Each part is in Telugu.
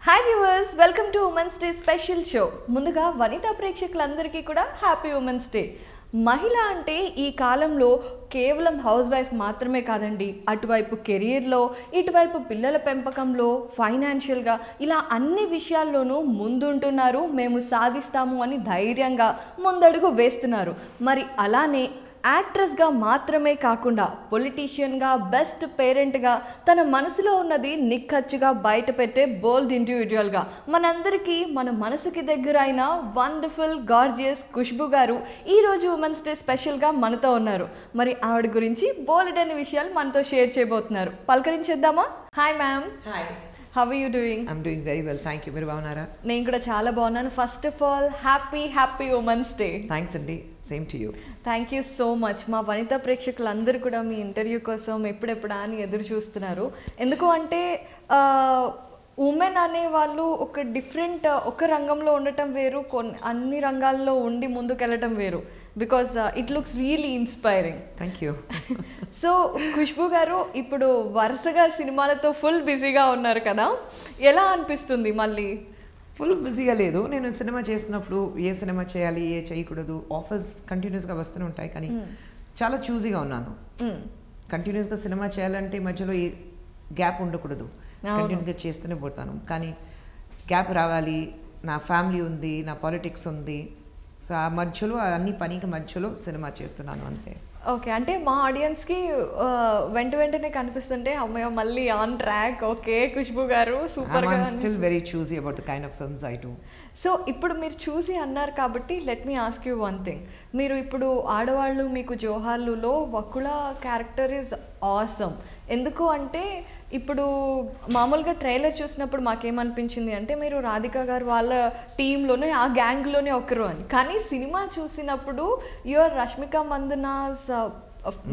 Hi viewers, welcome to Women's Day special show. ముందుగా వనితా ప్రేక్షకులందరికీ కూడా హ్యాపీ ఉమెన్స్ డే. మహిళ అంటే ఈ కాలంలో కేవలం హౌస్ వైఫ్ మాత్రమే కాదండి, అటువైపు కెరీర్లో, ఇటువైపు పిల్లల పెంపకంలో, ఫైనాన్షియల్గా ఇలా అన్ని విషయాల్లోనూ ముందుంటున్నారు. మేము సాధిస్తాము అని ధైర్యంగా ముందడుగు వేస్తున్నారు. మరి అలానే యాక్ట్రెస్గా మాత్రమే కాకుండా పొలిటీషియన్గా, బెస్ట్ పేరెంట్గా తన మనసులో ఉన్నది నిక్కచ్చిగా బయట పెట్టే బోల్డ్ ఇండివిజువల్గా మనందరికీ మన మనసుకి దగ్గర అయిన వండర్ఫుల్ గార్జియస్ ఖుష్బూ గారు ఈరోజు ఉమెన్స్ డే స్పెషల్గా మనతో ఉన్నారు. మరి ఆవిడ గురించి బోల్డ్ అనే విషయాలు మనతో షేర్ చేయబోతున్నారు. పలకరించేద్దామా? Hi ma'am. Hi. How are you doing? I'm doing very well, thank you. మీరు బాగున్నారా? నేను కూడా చాలా బాగున్నాను. First of all happy women's day. Thanks అండి, same to you. Thank you so much. మా వనితా ప్రేక్షకులందరూ కూడా మీ ఇంటర్వ్యూ కోసం ఎప్పుడెప్పుడా అని ఎదురు చూస్తున్నారు. ఎందుకు అంటే ఉమెన్ అనే వాళ్ళు ఒక డిఫరెంట్ ఒక రంగంలో ఉండటం వేరు, అన్ని రంగాల్లో ఉండి ముందుకెళ్ళటం వేరు. Because it looks really inspiring. Thank you. So Khushbu గారు ఇప్పుడు వరుసగా సినిమాలతో ఫుల్ బిజీగా ఉన్నారు కదా, ఎలా అనిపిస్తుంది? మళ్ళీ ఫుల్ బిజీగా లేదు. నేను సినిమా చేసినప్పుడు ఏ సినిమా చేయాలి, ఏ చేయకూడదు, ఆఫర్స్ కంటిన్యూస్గా వస్తూనే ఉంటాయి. కానీ చాలా చూజీగా ఉన్నాను. కంటిన్యూస్గా సినిమా చేయాలంటే మధ్యలో ఏ గ్యాప్ ఉండకూడదు, కంటిన్యూస్గా చేస్తూనే పోతాను. కానీ గ్యాప్ రావాలి. నా ఫ్యామిలీ ఉంది, నా పాలిటిక్స్ ఉంది. సో ఆ మధ్యలో అన్ని పనికి మధ్యలో సినిమా చేస్తున్నాను అంతే. ఓకే, అంటే మా ఆడియన్స్కి వెంటనే కనిపిస్తుంటే అమ్మాయి మళ్ళీ ఆన్ ట్రాక్. ఓకే ఖుష్బూ గారు super. I am still very choosy about the kind of films I do. So ఇప్పుడు మీరు చూసి అన్నారు కాబట్టి let me ask you one thing. మీరు ఇప్పుడు ఆడవాళ్ళు మీకు జోహార్లులో వకుళ క్యారెక్టర్ ఈజ్ ఆసమ్. ఎందుకు అంటే ఇప్పుడు మామూలుగా ట్రైలర్ చూసినప్పుడు మాకేమనిపించింది అంటే మీరు రాధిక గారు వాళ్ళ టీంలోనే ఆ గ్యాంగ్లోనే ఒకరు అని. కానీ సినిమా చూసినప్పుడు యువర్ రష్మిక మందనాస్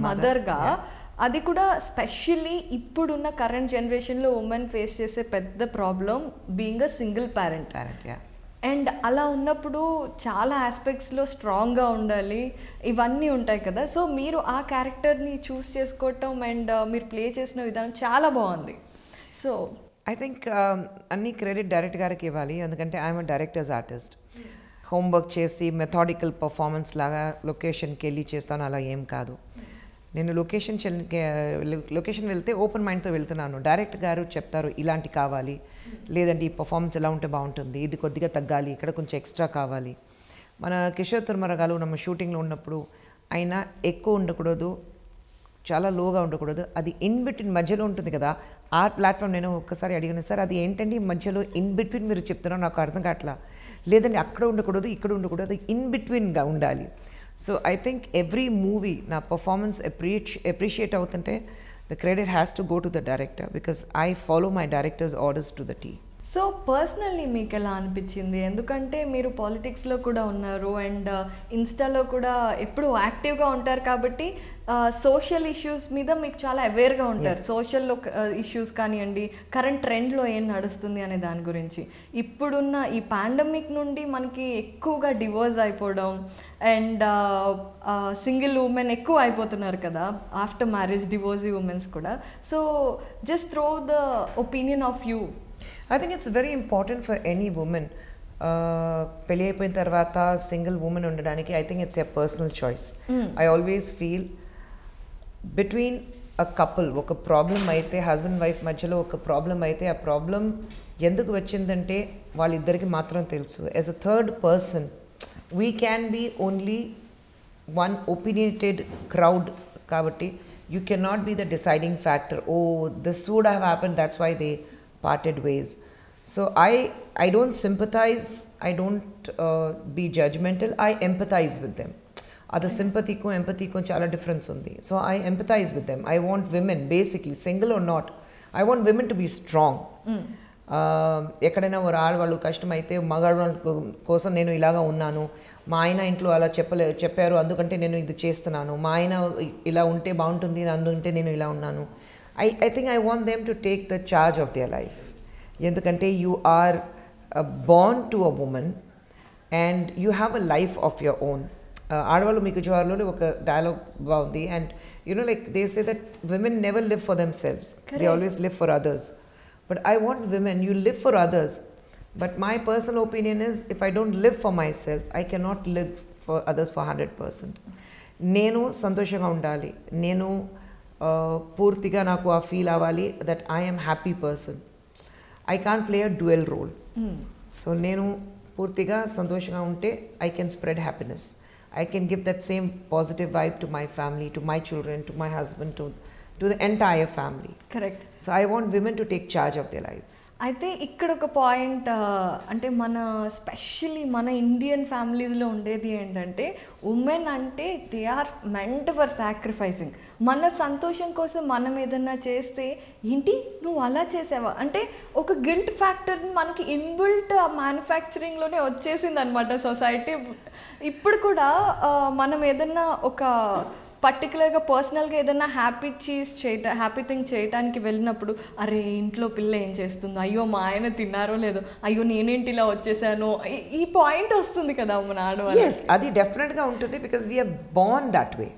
మదర్గా, అది కూడా స్పెషల్లీ ఇప్పుడున్న కరెంట్ జనరేషన్లో ఉమెన్ ఫేస్ చేసే పెద్ద problem being a single parent. And అలా ఉన్నప్పుడు చాలా ఆస్పెక్ట్స్లో స్ట్రాంగ్గా ఉండాలి, ఇవన్నీ ఉంటాయి కదా. సో మీరు ఆ క్యారెక్టర్ని చూస్ చేసుకోవటం అండ్ మీరు ప్లే చేసిన విధానం చాలా బాగుంది. సో ఐ థింక్ అన్ని క్రెడిట్ డైరెక్ట్ గారికి ఇవ్వాలి, ఎందుకంటే ఐఎమ్ డైరెక్టర్స్ ఆర్టిస్ట్. హోంవర్క్ చేసి మెథాడికల్ పర్ఫార్మెన్స్ లాగా లొకేషన్కి వెళ్ళి చేస్తాను, అలా ఏం కాదు. నేను లొకేషన్ వెళ్తే ఓపెన్ మైండ్తో వెళ్తున్నాను. డైరెక్టర్ గారు చెప్తారు ఇలాంటి కావాలి, లేదంటే ఈ పర్ఫార్మెన్స్ ఎలా ఉంటే బాగుంటుంది, ఇది కొద్దిగా తగ్గాలి, ఇక్కడ కొంచెం ఎక్స్ట్రా కావాలి. మన కిషోర్ తిరుమల గారు ನಮ್ಮ షూటింగ్లో ఉన్నప్పుడు ఆయన ఎక్కువ ఉండకూడదు, చాలా లోగా ఉండకూడదు, అది ఇన్ బిట్వీన్ మధ్యలో ఉంటుంది కదా. ఆ ప్లాట్ఫామ్ నేను ఒక్కసారి అడిగాను, సార్ అది ఏంటండి మధ్యలో ఇన్ బిట్వీన్ మీరు చెప్తున్నారు, నాకు అర్థం కావట్లా. లేదండి అక్కడ ఉండకూడదు, ఇక్కడ ఉండకూడదు, అది ఇన్ బిట్వీన్గా ఉండాలి. So I think every movie na performance appreciate avutante the credit has to go to the director, because I follow my director's orders to the T. So personally మీకు ఎలా అనిపించింది? ఎందుకంటే మీరు పాలిటిక్స్లో కూడా ఉన్నారు అండ్ ఇన్స్టాలో కూడా ఎప్పుడు యాక్టివ్గా ఉంటారు కాబట్టి సోషల్ ఇష్యూస్ మీద మీకు చాలా అవేర్గా ఉంటారు. సోషల్లో ఇష్యూస్ కానివ్వండి, కరెంట్ ట్రెండ్లో ఏం నడుస్తుంది అనే దాని గురించి. ఇప్పుడున్న ఈ పాండమిక్ నుండి మనకి ఎక్కువగా డివోర్స్ అయిపోవడం అండ్ సింగిల్ ఉమెన్ ఎక్కువ అయిపోతున్నారు కదా, ఆఫ్టర్ మ్యారేజ్ డివోర్సీ ఉమెన్స్ కూడా. So just throw the opinion of you. I think it's very important for any woman. పెళ్ళి అయిపోయిన తర్వాత సింగిల్ ఉమెన్ ఉండడానికి I think it's a personal choice. I always feel between a couple ఒక ప్రాబ్లం అయితే, హస్బెండ్ వైఫ్ మధ్యలో ఒక ప్రాబ్లం అయితే, ఆ ప్రాబ్లం ఎందుకు వచ్చిందంటే వాళ్ళిద్దరికి మాత్రం తెలుసు. As a third person we can be only one opinionated crowd. కాబట్టి you can not be the deciding factor. Oh this would have happen, that's why they parted ways. So I don't sympathize, I don't be judgmental, I empathize with them. Other sympathy ko empathy ko chala difference undi. So I empathize with them. I want women, basically single or not, I want women to be strong. ఎక్కడైనా ఒక ఆడవాళ్ళు కష్టమైతే మగవాళ్ళ కోసం నేను ఇలాగా ఉన్నాను, మా ఆయన ఇంట్లో అలా చెప్పారు అందుకంటే నేను ఇది చేస్తున్నాను, మా ఆయన ఇలా ఉంటే బాగుంటుంది అందుకంటే నేను ఇలా ఉన్నాను. I think I want them to take the charge of their life. ఎందుకంటే you are born to a woman and you have a life of your own. ఆడవాళ్ళు మీకు జోహార్లో ఒక డైలాగ్ బాగుంది, and you know like they say that women never live for themselves. Correct. They always live for others. But I want women, you live for others. But my personal opinion is, if I don't live for myself, I cannot live for others for 100%. నేను సంతోషంగా ఉండాలి, నేను పూర్తిగా నాకు ఆ ఫీల్ అవ్వాలి that I am happy person. I can't play a dual role. So నేను పూర్తిగా సంతోషంగా ఉంటే I can spread happiness. I can give that same positive vibe to my family, to my children, to my husband, to the entire family. Correct. So I want women to take charge of their lives. అయితే ఇక్కడ ఒక పాయింట్, అంటే మన స్పెషల్లీ మన ఇండియన్ ఫ్యామిలీస్లో ఉండేది ఏంటంటే, ఉమెన్ అంటే they are meant for sacrificing. మన సంతోషం కోసం మనం ఏదన్నా చేస్తే, ఏంటి నువ్వు అలా చేసావా అంటే ఒక గిల్ట్ ఫ్యాక్టర్ మనకి ఇన్బిల్ట్ మ్యానుఫ్యాక్చరింగ్లోనే వచ్చేసింది అనమాట సొసైటీ. ఇప్పుడు కూడా మనం ఏదన్నా ఒక పర్టికులర్గా పర్సనల్గా ఏదైనా హ్యాపీ థింగ్ చేయడానికి వెళ్ళినప్పుడు, అరే ఇంట్లో పిల్ల ఏం చేస్తుందో, అయ్యో మా ఆయన తిన్నారో లేదో, అయ్యో నేనేంటి ఇలా వచ్చేసాను, ఈ పాయింట్ వస్తుంది కదా మన ఆడవాళ్ళు. Yes, అది డెఫినెట్గా ఉంటుంది, because we're born that way.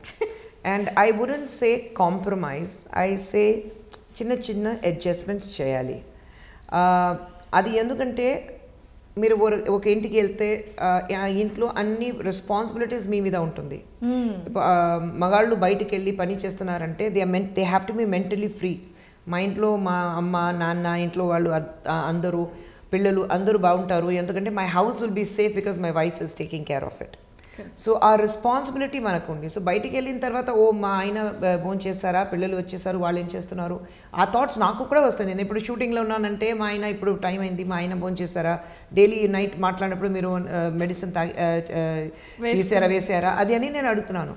And I wouldn't say compromise, I say చిన్న చిన్న అడ్జస్ట్మెంట్స్ చేయాలి. అది ఎందుకంటే మీరు ఒక ఇంటికి వెళ్తే ఇంట్లో అన్ని రెస్పాన్సిబిలిటీస్ మీ మీద ఉంటుంది. మగాళ్ళు బయటికి వెళ్ళి పని చేస్తున్నారంటే they have to be mentally free. మా ఇంట్లో మా అమ్మ నాన్న ఇంట్లో వాళ్ళు అందరూ పిల్లలు అందరూ బాగుంటారు, ఎందుకంటే my house will be safe because my wife is taking care of it. So ఆ రెస్పాన్సిబిలిటీ మనకు ఉంది. సో బయటికి వెళ్ళిన తర్వాత మా ఆయన భోజనం చేస్తారా, పిల్లలు వచ్చేసారు, వాళ్ళు ఏం చేస్తున్నారు, ఆ థాట్స్ నాకు కూడా వస్తుంది. నేను ఇప్పుడు షూటింగ్లో ఉన్నానంటే మా ఆయన ఇప్పుడు టైం అయింది, మా ఆయన భోజనం చేస్తారా, డైలీ నైట్ మాట్లాడినప్పుడు మీరు మెడిసిన్ వేసారా అది అని నేను అడుగుతున్నాను.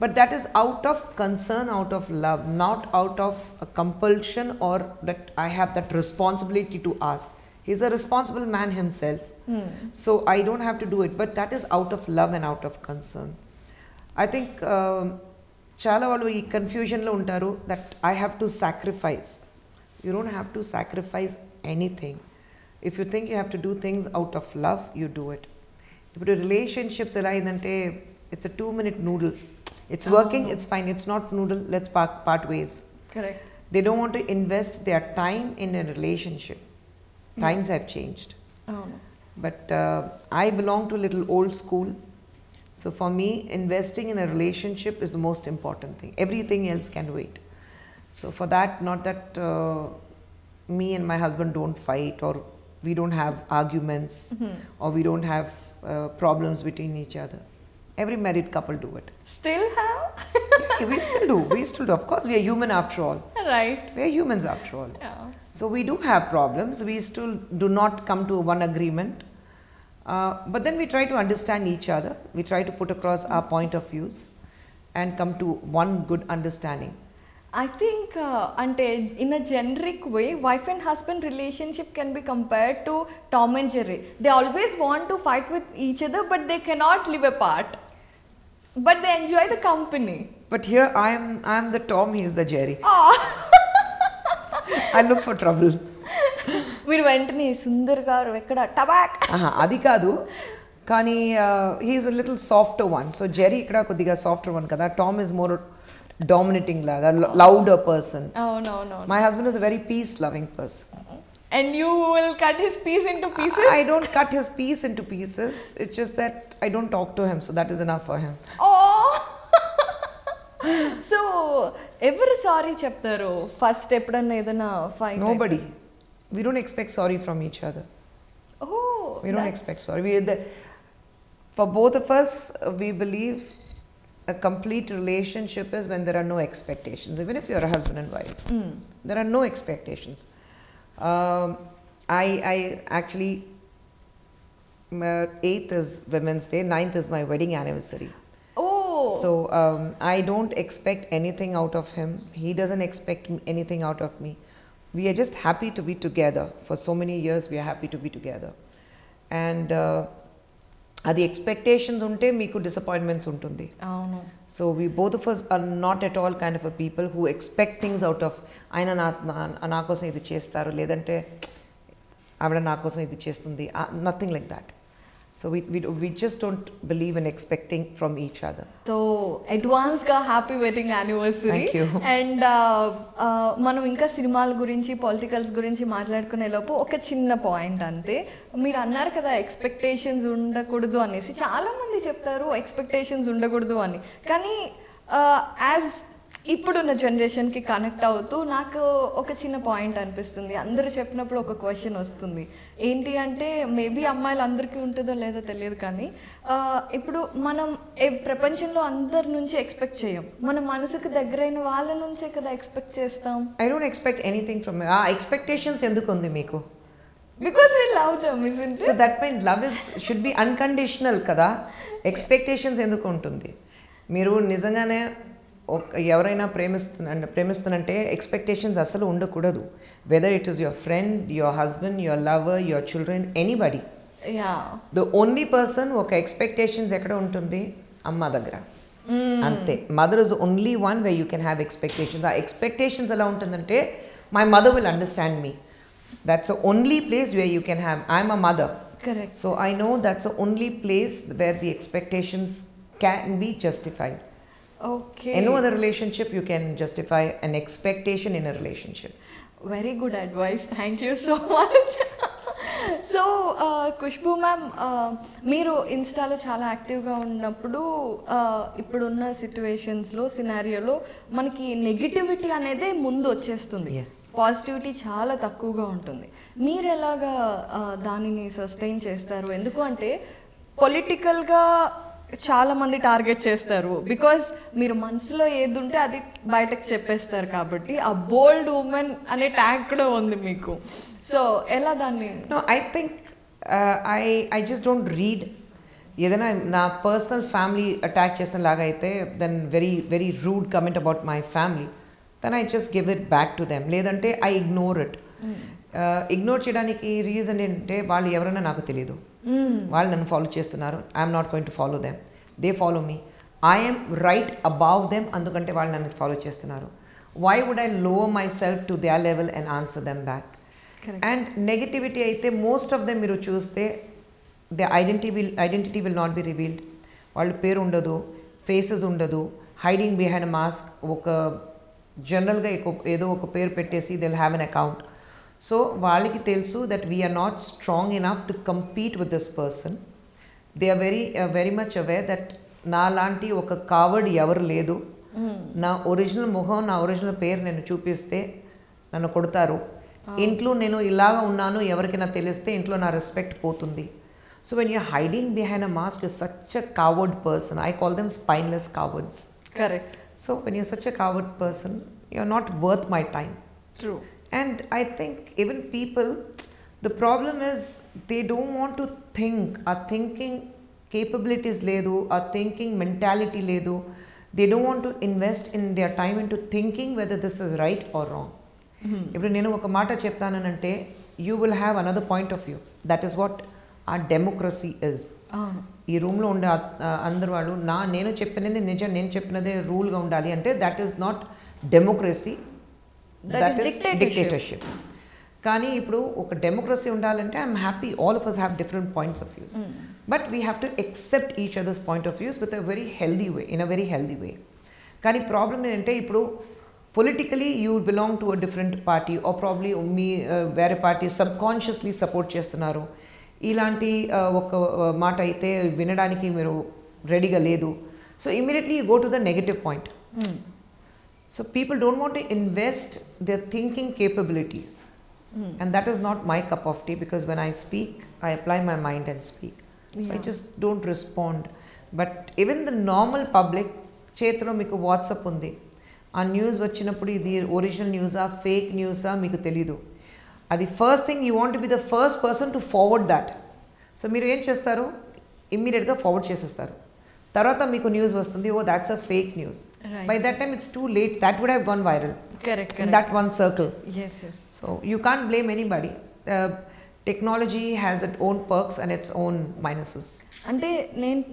But that is out of concern, out of love, not out of compulsion or that I have that responsibility to ask. He's a responsible man himself. So I don't have to do it, but that is out of love and out of concern. I think చాలా వాళ్ళు ఈ కన్ఫ్యూజన్లో ఉంటారు that I have to sacrifice. You don't have to sacrifice anything. If you think you have to do things out of love, you do it. ఇప్పుడు రిలేషన్షిప్స్ ఎలా అయిందంటే it's a 2-minute noodle. It's working, it's fine. It's not noodle, let's part ways. Correct. They don't want to invest their time in a relationship. Times have changed. But I belong to a little old school. So for me, investing in a relationship is the most important thing. Everything else can wait. So for that, not that me and my husband don't fight, or we don't have arguments, or we don't have problems between each other. Every married couple do it. Still have? Yeah, we still do. We still do. Of course, we are human after all. Right. We are humans after all. Yeah. So we do have problems. We still do not come to one agreement. But then we try to understand each other. We try to put across our point of views and come to one good understanding. I think ante in a generic way, wife and husband relationship can be compared to Tom and Jerry. They always want to fight with each other, but they cannot live apart. But they enjoy the company. But here I am the Tom, he is the Jerry. I look for trouble. మీరు వెంటనే సుందర్ గారు ఎక్కడ టబాక్ అది కాదు, కానీ he is a little softer one. So Jerry ఇక్కడ కొద్దిగా softer one కదా. Tom is more dominating laga, louder person. Oh no. My husband is a very peace loving person. And you will cut his piece into pieces? I don't cut his piece into pieces. It's just that I don't talk to him, so that is enough for him. Oh. So ఎవరు సారీ చెప్తారు ఫస్ట్ ఎప్పుడన్నా ఏదైనా fight? Nobody. We don't expect sorry from each other. Oh. We don't expect sorry. For both of us, we believe a complete relationship is when there are no expectations. Even if you're a husband and wife, there are no expectations. I actually 8th is Women's Day, 9th is my wedding anniversary. Oh. So I don't expect anything out of him. He doesn't expect anything out of me. We are just happy to be together. For so many years, we are happy to be together. And the expectations unte meeku disappointments untundi. So we both of us are not at all kind of a people who expect things out of aina na kosam idi chestaru ledante avada na kosam idi chestundi, nothing like that. So we just don't believe in expecting from each other. So అడ్వాన్స్గా happy wedding anniversary. Thank you. And మనం ఇంకా సినిమాల గురించి పొలిటికల్స్ గురించి మాట్లాడుకునే లోపు ఒక చిన్న పాయింట్ అంతే. మీరు అన్నారు కదా ఎక్స్పెక్టేషన్స్ ఉండకూడదు అనేసి, చాలామంది చెప్తారు ఎక్స్పెక్టేషన్స్ ఉండకూడదు అని. కానీ యాజ్ ఇప్పుడున్న జనరేషన్కి కనెక్ట్ అవుతూ నాకు ఒక చిన్న పాయింట్ అనిపిస్తుంది. అందరూ చెప్పినప్పుడు ఒక క్వశ్చన్ వస్తుంది, ఏంటి అంటే మేబీ అమ్మాయిలు అందరికీ ఉంటుందో లేదో తెలియదు కానీ ఇప్పుడు మనం ప్రపంచంలో అందరి నుంచి ఎక్స్పెక్ట్ చేయం, మన మనసుకు దగ్గరైన వాళ్ళ నుంచే కదా ఎక్స్పెక్ట్ చేస్తాం. I don't expect anything from expectations ఎందుకు ఉంది మీకు? Because we love them, isn't it? So that means love should be unconditional కదా. Expectations ఎందుకు ఉంటుంది? మీరు నిజంగానే ఎవరైనా ప్రేమిస్తున్నంటే ఎక్స్పెక్టేషన్స్ అసలు ఉండకూడదు. Whether it is your friend, your husband, your lover, your children, anybody. The only person ఒక ఎక్స్పెక్టేషన్స్ ఎక్కడ ఉంటుంది? అమ్మ దగ్గర అంతే. Mother is only one way you can have expectations. ఆ ఎక్స్పెక్టేషన్స్ ఎలా ఉంటుందంటే my mother will understand me. That's the only place where you can have. I'm a mother. Correct. So I know that's the only place where the expectations can be justified. Okay. In no other relationship you can justify an expectation in a relationship. Very good advice. Thank you so much. So Khushbu ma'am, మీరు ఇన్స్టాలో చాలా యాక్టివ్గా ఉన్నప్పుడు ఇప్పుడున్న సిచ్యువేషన్స్లో సినారియోలో మనకి నెగిటివిటీ అనేది ముందు వచ్చేస్తుంది. Yes. పాజిటివిటీ చాలా తక్కువగా ఉంటుంది. మీరు ఎలాగా దానిని సస్టైన్ చేస్తారు? ఎందుకు అంటే పొలిటికల్గా చాలా మంది టార్గెట్ చేస్తారు, బికాజ్ మీరు మనసులో ఏది ఉంటే అది బయటకు చెప్పేస్తారు కాబట్టి. ఆ బోల్డ్ ఉమెన్ అనే ట్యాగ్ కూడా ఉంది మీకు. సో ఎలా దాన్ని? No, I think I just don't read. ఏదైనా నా పర్సనల్ ఫ్యామిలీ అటాక్ చేసిన లాగా అయితే then very rude comment about my family, then I just give it back to them. లేదంటే ఐ ఇగ్నోర్ ఇట్. ఇగ్నోర్ చేయడానికి రీజన్ ఏంటంటే వాళ్ళు ఎవరైనా నాకు తెలియదు. వాళ్ళు నన్ను ఫాలో చేస్తున్నారు. I'm not going to follow them. They follow me. I'm right above them. అందుకంటే వాళ్ళు నన్ను ఫాలో చేస్తున్నారు. Why would I lower myself to their level and answer them back? And negativity అయితే మోస్ట్ ఆఫ్ దెమ్ మీరు చూస్తే the identity will not be revealed. వాళ్ళ పేరు ఉండదు, ఫేసెస్ ఉండదు, హైడింగ్ బిహైండ్ అ మాస్క్. ఒక జనరల్గా ఏదో ఒక పేరు పెట్టేసి they will have an account. So వాళ్ళకి తెలుసు that we're not strong enough to compete with this person. They are very much aware that నా లాంటి ఒక కావర్డ్ ఎవరు లేదు. నా ఒరిజినల్ ముఖం, నా ఒరిజినల్ పేరు నేను చూపిస్తే నన్ను కొడతారు. ఇంట్లో నేను ఇలాగా ఉన్నాను ఎవరికైనా తెలిస్తే ఇంట్లో నా రెస్పెక్ట్ పోతుంది. So when you're hiding behind a mask you such a coward person. I call them spineless cowards. Correct. So when you're such a coward person you are not worth my time. True. And I think even people, the problem is they don't want to think. Our thinking capabilities ledu, our thinking mentality ledu. They don't want to invest in their time into thinking whether this is right or wrong. ఇప్పుడు నేను ఒక మాట చెప్తానంటే you will have another point of view. That is what our democracy is. ఈ రూమ్లో ఉండే అందరు వాళ్ళు నేను చెప్పినది నిజం, నేను చెప్పినదే రూల్గా ఉండాలి అంటే that is not democracy. That is dictatorship. కానీ ఇప్పుడు ఒక డెమోక్రసీ ఉండాలంటే I'm happy all of us have different points of views. But we have to accept each other's point of views with a very healthy way, in a very healthy way. కానీ ప్రాబ్లం ఏంటంటే ఇప్పుడు politically you belong to a different party or probably మీ వేరే పార్టీ సబ్కాన్షియస్లీ సపోర్ట్ చేస్తున్నారు. ఇలాంటి ఒక మాట అయితే వినడానికి మీరు రెడీగా లేదు. So immediately you go to the negative point. So people don't want to invest their thinking capabilities. And that is not my cup of tea, because when I speak, I apply my mind and speak. So I just don't respond. But even the normal public, చేతిలో మీకు వాట్సాప్ ఉంది, ఆ న్యూస్ వచ్చినప్పుడు ఇది ఒరిజినల్ న్యూసా ఫేక్ న్యూసా మీకు తెలీదు. అది first thing you want be the first person to forward that. So మీరు ఏం చేస్తారు? ఇమ్మీడియట్గా ఫార్వర్డ్ చేసేస్తారు. తర్వాత మీకు న్యూస్ వస్తుంది, oh that's a fake news. By that time it's too late. That would have gone viral in that one circle. Yes. So you can't blame anybody. Technology has its own perks and its own minuses. అంటే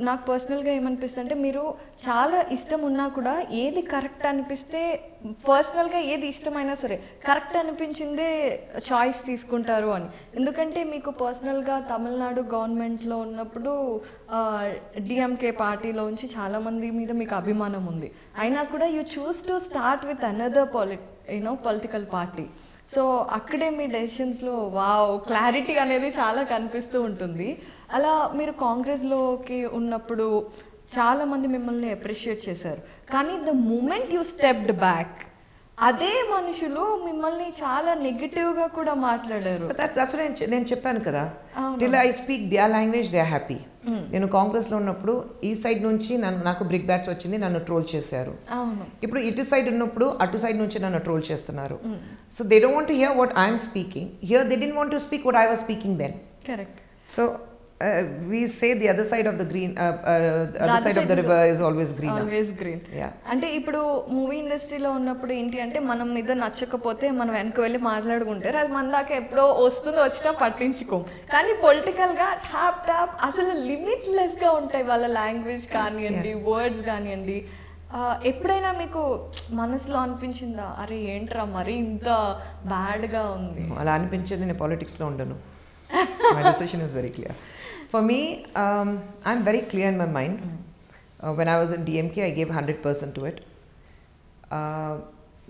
నాకు పర్సనల్గా ఏమనిపిస్తుంది అంటే మీరు చాలా ఇష్టం ఉన్నా కూడా ఏది కరెక్ట్ అనిపిస్తే పర్సనల్గా ఏది ఇష్టమైనా సరే కరెక్ట్ అనిపించిందే చాయిస్ తీసుకుంటారు అని. ఎందుకంటే మీకు పర్సనల్గా తమిళనాడు గవర్నమెంట్లో ఉన్నప్పుడు డిఎంకే పార్టీలోంచి చాలామంది మీద మీకు అభిమానం ఉంది, అయినా కూడా you choose to start with another political party. So అక్కడే మీ డెసిషన్స్లో వావ్ క్లారిటీ అనేది చాలా కనిపిస్తూ ఉంటుంది. అలా మీరు కాంగ్రెస్లోకి ఉన్నప్పుడు చాలామంది మిమ్మల్ని అప్రిషియేట్ చేశారు, కానీ the moment you stepped back అదే మనుషులు మిమ్మల్ని చాలా నెగిటివ్గా కూడా మాట్లాడారు. That's what నేను చెప్పాను కదా, till I speak their language they are happy. నేను కాంగ్రెస్లో ఉన్నప్పుడు ఈ సైడ్ నుంచి నాకు బ్రిక్ బ్యాట్స్ వచ్చింది, నన్ను ట్రోల్ చేశారు. ఇప్పుడు ఇటు సైడ్ ఉన్నప్పుడు అటు సైడ్ నుంచి నన్ను ట్రోల్ చేస్తున్నారు. So they don't want to hear what I'm speaking here, they didn't want to speak what I was speaking then. Correct. So we say the other side of the green, other side of the river is always green. Always green. Yeah. అంటే ఇప్పుడు మూవీ ఇండస్ట్రీలో ఉన్నప్పుడు ఏంటి అంటే మనం మీద నచ్చకపోతే మనం వెనక్కి వెళ్ళి మాట్లాడుకుంటారు, అది మన దాకా ఎప్పుడో వచ్చినా పట్టించుకోం. కానీ పొలిటికల్గా ట్యాప్ అసలు లిమిట్లెస్గా ఉంటాయి వాళ్ళ లాంగ్వేజ్ కానివ్వండి, వర్డ్స్ కానివ్వండి. ఎప్పుడైనా మీకు మనసులో అనిపించిందా అరే ఏంట్రా మరి ఇంత బ్యాడ్గా ఉంది? అలా అనిపించేది నేను పాలిటిక్స్లో ఉండను. My decision is very clear. For me, I'm very clear in my mind. When I was in DMK, I gave 100% to it.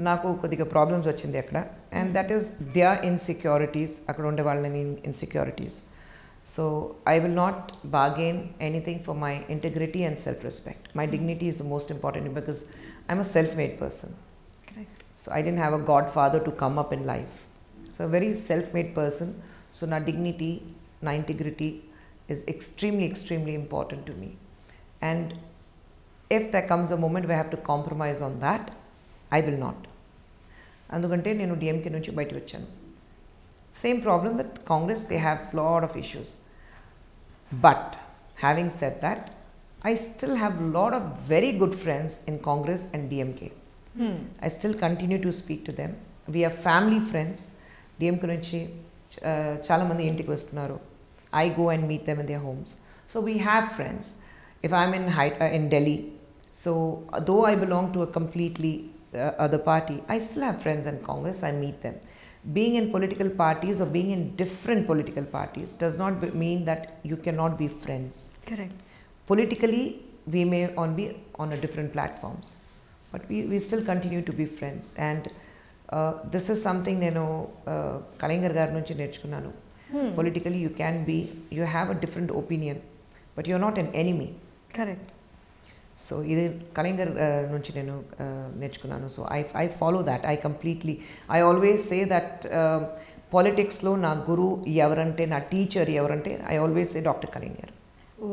నాకు కొద్దిగా ప్రాబ్లమ్స్ వచ్చింది అక్కడ, and that is their insecurities, అక్కడ ఉండే వాళ్ళని insecurities. So I will not bargain anything for my integrity and self-respect. My dignity is the most important because I'm a self-made person. Correct. So I didn't have a godfather to come up in life. So a very self-made person. So నా dignity, నా integrity is extremely important to me. And if there comes a moment where I have to compromise on that, I will not. అందుకంటే నేను డిఎంకే నుంచి బయటకు వచ్చాను. Same problem with Congress, they have lot of issues. But having said that, I still have a lot of very good friends in Congress and DMK. I still continue to speak to them. We are family friends. DMK నుంచి చాలా మంది ఇంటికి వస్తున్నారు. I go and meet them in their homes. So we have friends. If I'm in Delhi, so though I belong to a completely other party, I still have friends in Congress. I meet them. Being in political parties or being in different political parties does not mean that you cannot be friends. Correct. Politically, we may be on a different platforms, but we still continue to be friends. And this is something నేను కళింగర్ గారి నుంచి నేర్చుకున్నాను. Politically you have a different opinion, but you're not an enemy. Correct. So ఇది కళింగర్ నుంచి నేను నేర్చుకున్నాను. So I follow that. I always say that పాలిటిక్స్లో నా గురువు ఎవరంటే, నా టీచర్ ఎవరంటే, I always say doctor Kalaignar.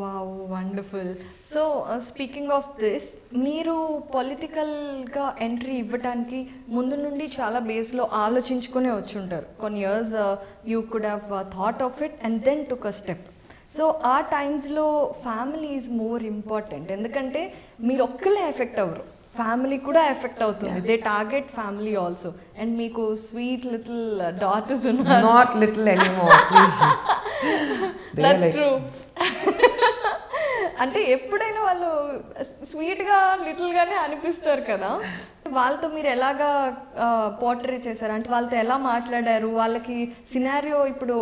Wow, wonderful. So speaking of this, మీరు పొలిటికల్గా ఎంట్రీ ఇవ్వడానికి ముందు నుండి చాలా బేస్లో ఆలోచించుకునే వచ్చి ఉంటారు. కొన్ని years you could have thought of it and then took a step. So ఆ టైమ్స్లో ఫ్యామిలీ ఈజ్ మోర్ ఇంపార్టెంట్, ఎందుకంటే మీరు ఒక్కలే ఎఫెక్ట్ అవ్వరు, ఫ్యామిలీ కూడా ఎఫెక్ట్ అవుతుంది. They target family also. And మీకు స్వీట్ లిటిల్ డాటర్స్ ఉన్నారు. Not little anymore, please. That's true. అంటే ఎప్పుడైనా వాళ్ళు స్వీట్గా లిటిల్గానే అనిపిస్తారు కదా, వాళ్ళతో మీరు ఎలాగా పోర్ట్రే చేశారు? అంటే వాళ్ళతో ఎలా మాట్లాడారు? వాళ్ళకి సినారియో ఇప్పుడు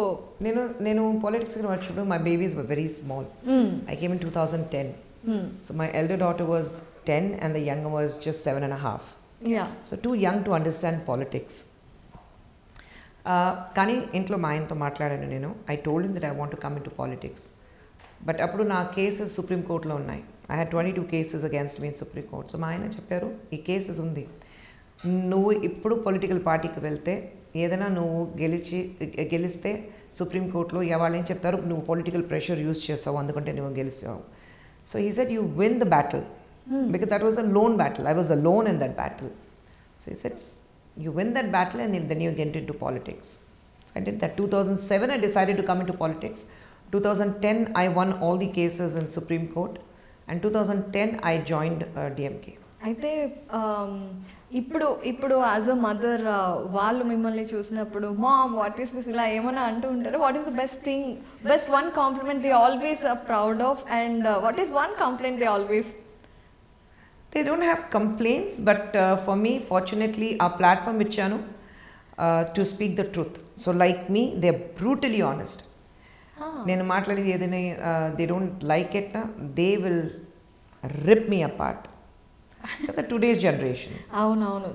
నేను పాలిటిక్స్కి వచ్చినప్పుడు my babies were very small. I came in 2010. So my elder daughter was 10 and the younger was just 7.5. Yeah. So too young to understand politics. కానీ ఇంట్లో మా ఆయనతో మాట్లాడాను నేను. I told him that I want to come into politics. But అప్పుడు నా కేసెస్ సుప్రీంకోర్టులో ఉన్నాయి. I had 22 cases against me in Supreme Court. So మా ఆయన చెప్పారు, ఈ కేసెస్ ఉంది, నువ్వు ఇప్పుడు పొలిటికల్ పార్టీకి వెళ్తే ఏదైనా నువ్వు గెలిస్తే సుప్రీంకోర్టులో వాళ్ళు ఏం చెప్తారు, నువ్వు పొలిటికల్ ప్రెషర్ యూజ్ చేస్తావు అందుకంటే నువ్వు గెలిచావు. So he said, you win the battle. Because that was a lone battle. I was alone in that battle. So he said, you win that battle and then you get into politics. So I did that. 2007 I decided to come into politics. 2010 I won all the cases in Supreme Court. And 2010 I joined DMK. అయితే ఇప్పుడు ఇప్పుడు యాజ్ అ మదర్ వాళ్ళు మిమ్మల్ని చూసినప్పుడు మామ్ వాట్ ఈస్ దిస్ ఇలా ఏమైనా అంటూ ఉంటారు? What is the best thing, best one compliment they always proud of, and what is one compliment they always? They don't have complaints, but for me, fortunately, our platform ichanu to speak the truth. So like me, they're brutally honest. నేను మాట్లాడేది ఏదైనా they don't like it, they will rip me apart. The today's generation. అవునవును.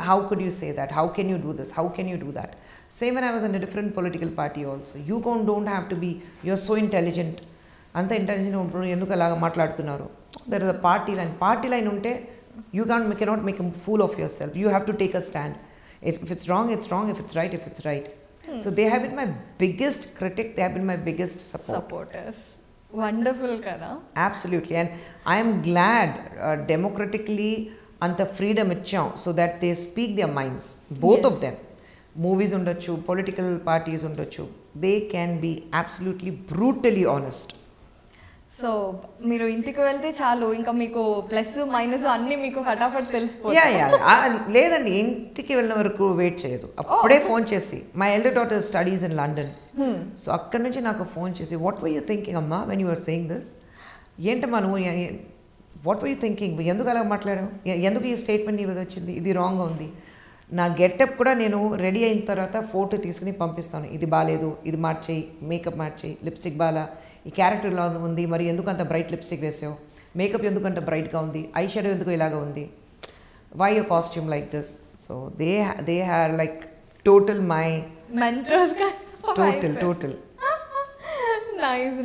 How could you say that? How can you do this? How can you do that? Same when I was in a different political party also. You don't have to be, you're so intelligent. అంత ఇంటెలిజెంట్ ఉంటుంది, ఎందుకు అలాగా మాట్లాడుతున్నారు? There is a party line. Party line unte, you cannot make a fool of yourself. You have to take a stand. If it's wrong, it's wrong. If it's right, if it's right. So they have been my biggest critic. They have been my biggest supporters. Wonderful kada. Absolutely. And I am glad democratically anta freedom ichcham so that they speak their minds. Both of them. Movies undachu, political parties undachu. They can be absolutely brutally honest. So మీరు ఇంటికి వెళ్తే చాలు, ఇంకా మీకు ప్లస్ మైనస్ అన్నీ మీకు ఫటాఫట్ తెలిసిపోతాయి. లేదండి, ఇంటికి వెళ్ళిన వరకు వెయిట్ చేయదు, అప్పుడే ఫోన్ చేసి. My elder daughter studies in London, so అక్కడి నుంచి నాకు ఫోన్ చేసి, వాట్ వర్ యూ థింకింగ్ అమ్మా when you are saying this? ఏంటమ్మా నువ్వు, వాట్ వర్ యూ థింకింగ్, ఎందుకు అలా మాట్లాడావు, ఎందుకు ఈ స్టేట్మెంట్ నీ వచ్చింది, ఇది రాంగ్గా ఉంది. నా గెటప్ కూడా నేను రెడీ అయిన తర్వాత ఫోటో తీసుకుని పంపిస్తాను, ఇది బాగాలేదు, ఇది మార్చేయి, మేకప్ మార్చేయి, లిప్స్టిక్ బాగా, ఈ క్యారెక్టర్ ఇలా ఉంది, మరి ఎందుకు అంత బ్రైట్ లిప్స్టిక్ వేసావు, మేకప్ ఎందుకు అంత బ్రైట్గా ఉంది, ఐ షాడో ఎందుకు ఇలాగా ఉంది, why your costume like this. So they are like total my mentors. Total